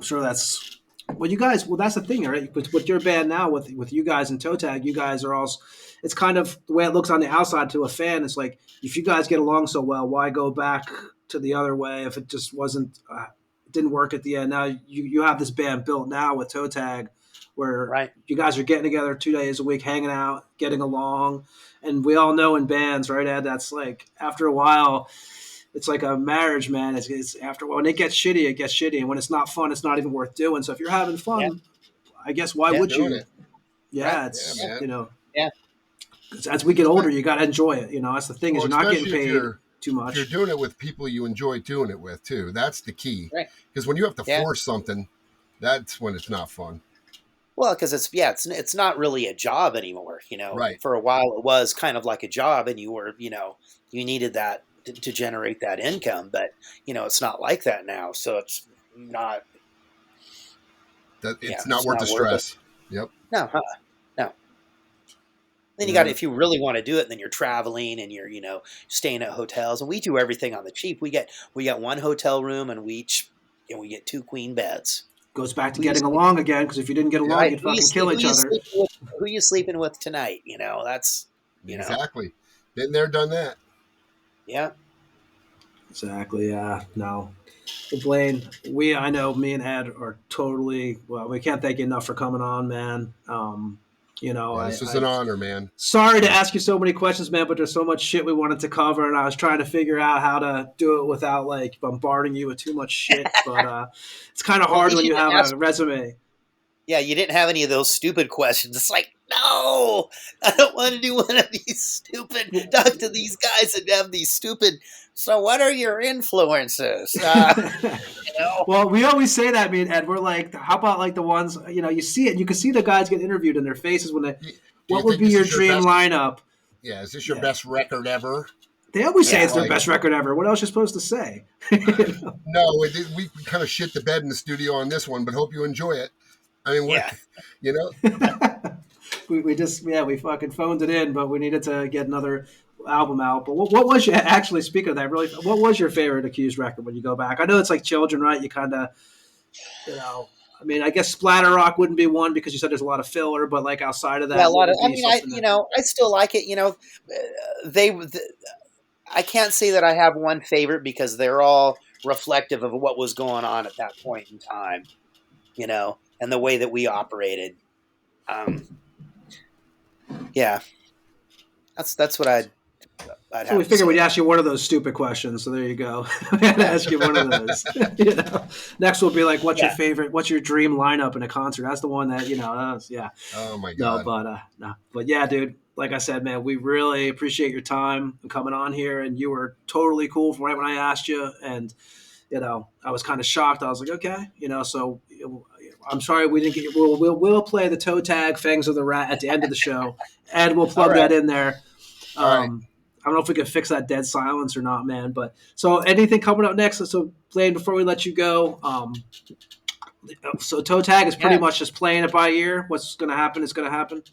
sure that's. Well, you guys. Well, that's the thing, right? With your band now, with you guys and toe tag, you guys are also. It's kind of the way it looks on the outside to a fan. It's like, if you guys get along so well, why go back to the other way if it just wasn't didn't work at the end? Now you have this band built now with toe tag, where you guys are getting together 2 days a week, hanging out, getting along. And we all know in bands, right, Ed, that's like, after a while, it's like a marriage, man. It's after a while, when it gets shitty, it gets shitty. And when it's not fun, it's not even worth doing. So if you're having fun, I guess why would you? It. Yeah, it's, Yeah. As we get older, you got to enjoy it. That's the thing, is you're not getting paid too much. If you're doing it with people you enjoy doing it with, too. That's the key. Because when you have to force something, that's when it's not fun. Well, because it's not really a job anymore, Right. For a while it was kind of like a job, and you were, you needed that to generate that income, but it's not like that now. So it's not. It's not worth the stress. Yep. No. Then you got, if you really want to do it, then you're traveling and you're, staying at hotels, and we do everything on the cheap. We get one hotel room, and we get 2 queen beds. Goes back to getting along again, because if you didn't get along, you'd fucking kill each other. Who you sleeping with tonight? That's exactly. Been there, done that. Yeah. Exactly. Yeah. No. Well, Blaine, I know me and Ed are totally. Well, we can't thank you enough for coming on, man. This was an honor, man. Sorry to ask you so many questions, man, but there's so much shit we wanted to cover, and I was trying to figure out how to do it without like bombarding you with too much shit. But it's kind of hard when you have a resume. Yeah, you didn't have any of those stupid questions. It's like, no, I don't want to do one of these stupid. Talk to these guys and have these stupid. So, what are your influences? Well, we always say that, me and Ed. We're like, how about like the ones, you see it, you can see the guys get interviewed in their faces when they. What would be your dream lineup? Yeah, is this your best record ever? They always say it's their best record ever. What else are you supposed to say? No, we kind of shit the bed in the studio on this one, but hope you enjoy it. I mean, we fucking phoned it in, but we needed to get another album out. But what was your, actually, speaking of that, really, what was your favorite Accused record when you go back? I know it's like Children, right? You kind of, I mean, I guess Splatter Rock wouldn't be one because you said there's a lot of filler, but like outside of that, a lot of. I mean, I still like it. I can't say that I have one favorite because they're all reflective of what was going on at that point in time, and the way that we operated. That's what I'd So have we to figured say. we'd ask you one of those stupid questions. So there you go. We had to ask you one of those. Next will be like, what's your favorite? What's your dream lineup in a concert? That's the one that yeah. Oh my No, God. but no, but yeah, dude. Like I said, man, we really appreciate your time and coming on here, and you were totally cool from right when I asked you, and I was kind of shocked. I was like, okay, so I'm sorry we didn't get. We'll play the toe tag Fangs of the Rat at the end of the show, and we'll plug that in there. All right. I don't know if we can fix that dead silence or not, man. But so anything coming up next? So Blaine, before we let you go, so toe tag is pretty much just playing it by ear. What's going to happen is going to happen.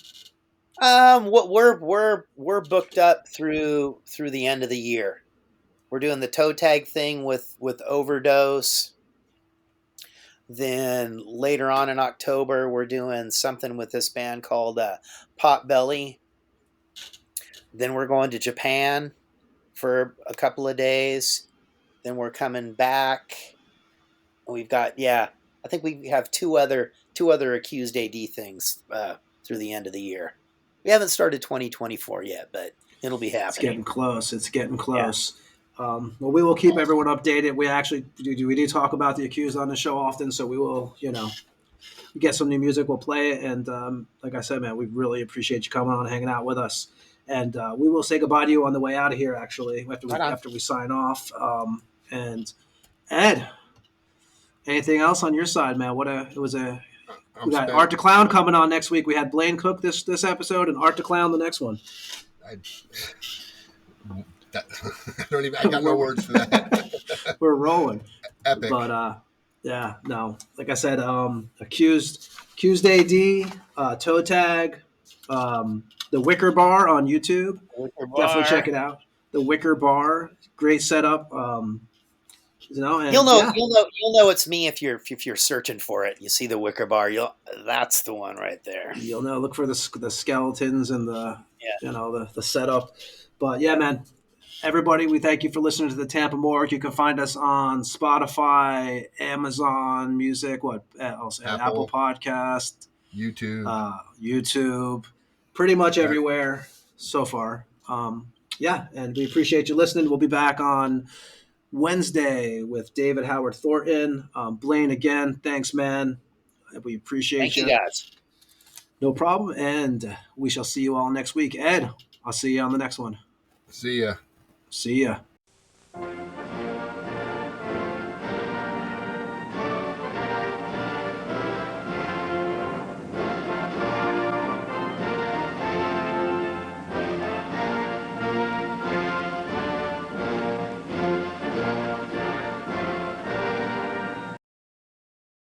What we're booked up through the end of the year. We're doing the toe tag thing with Overdose. Then later on in October, we're doing something with this band called Potbelly. Then we're going to Japan for a couple of days. Then we're coming back. We've got I think we have two other Accused A.D things through the end of the year. We haven't started 2024 yet, but it'll be happening. It's getting close. It's getting close. Yeah. Well, we will keep everyone updated. We actually do talk about the Accused on the show often, so we will, we get some new music, we'll play it. And like I said, man, we really appreciate you coming on and hanging out with us. And we will say goodbye to you on the way out of here, actually, after we sign off. And Ed, anything else on your side, man? We got Art the Clown coming on next week. We had Blaine Cook this episode and Art the Clown the next one. I got no words for that. We're rolling. Epic. But like I said, Accused A.D, Toe Tag, the Wicker Bar on YouTube. Definitely check it out. The Wicker Bar, great setup. And, you'll know it's me if you're searching for it. You see the Wicker Bar, that's the one right there. You'll know. Look for the skeletons and the the setup. But yeah, man. Everybody, we thank you for listening to the Tampa Morgue. You can find us on Spotify, Amazon Music, Apple Podcast, YouTube, pretty much everywhere so far. And we appreciate you listening. We'll be back on Wednesday with David Howard Thornton. Blaine, again, thanks, man. We appreciate you. Thank you, guys. No problem. And we shall see you all next week. Ed, I'll see you on the next one. See ya. See ya.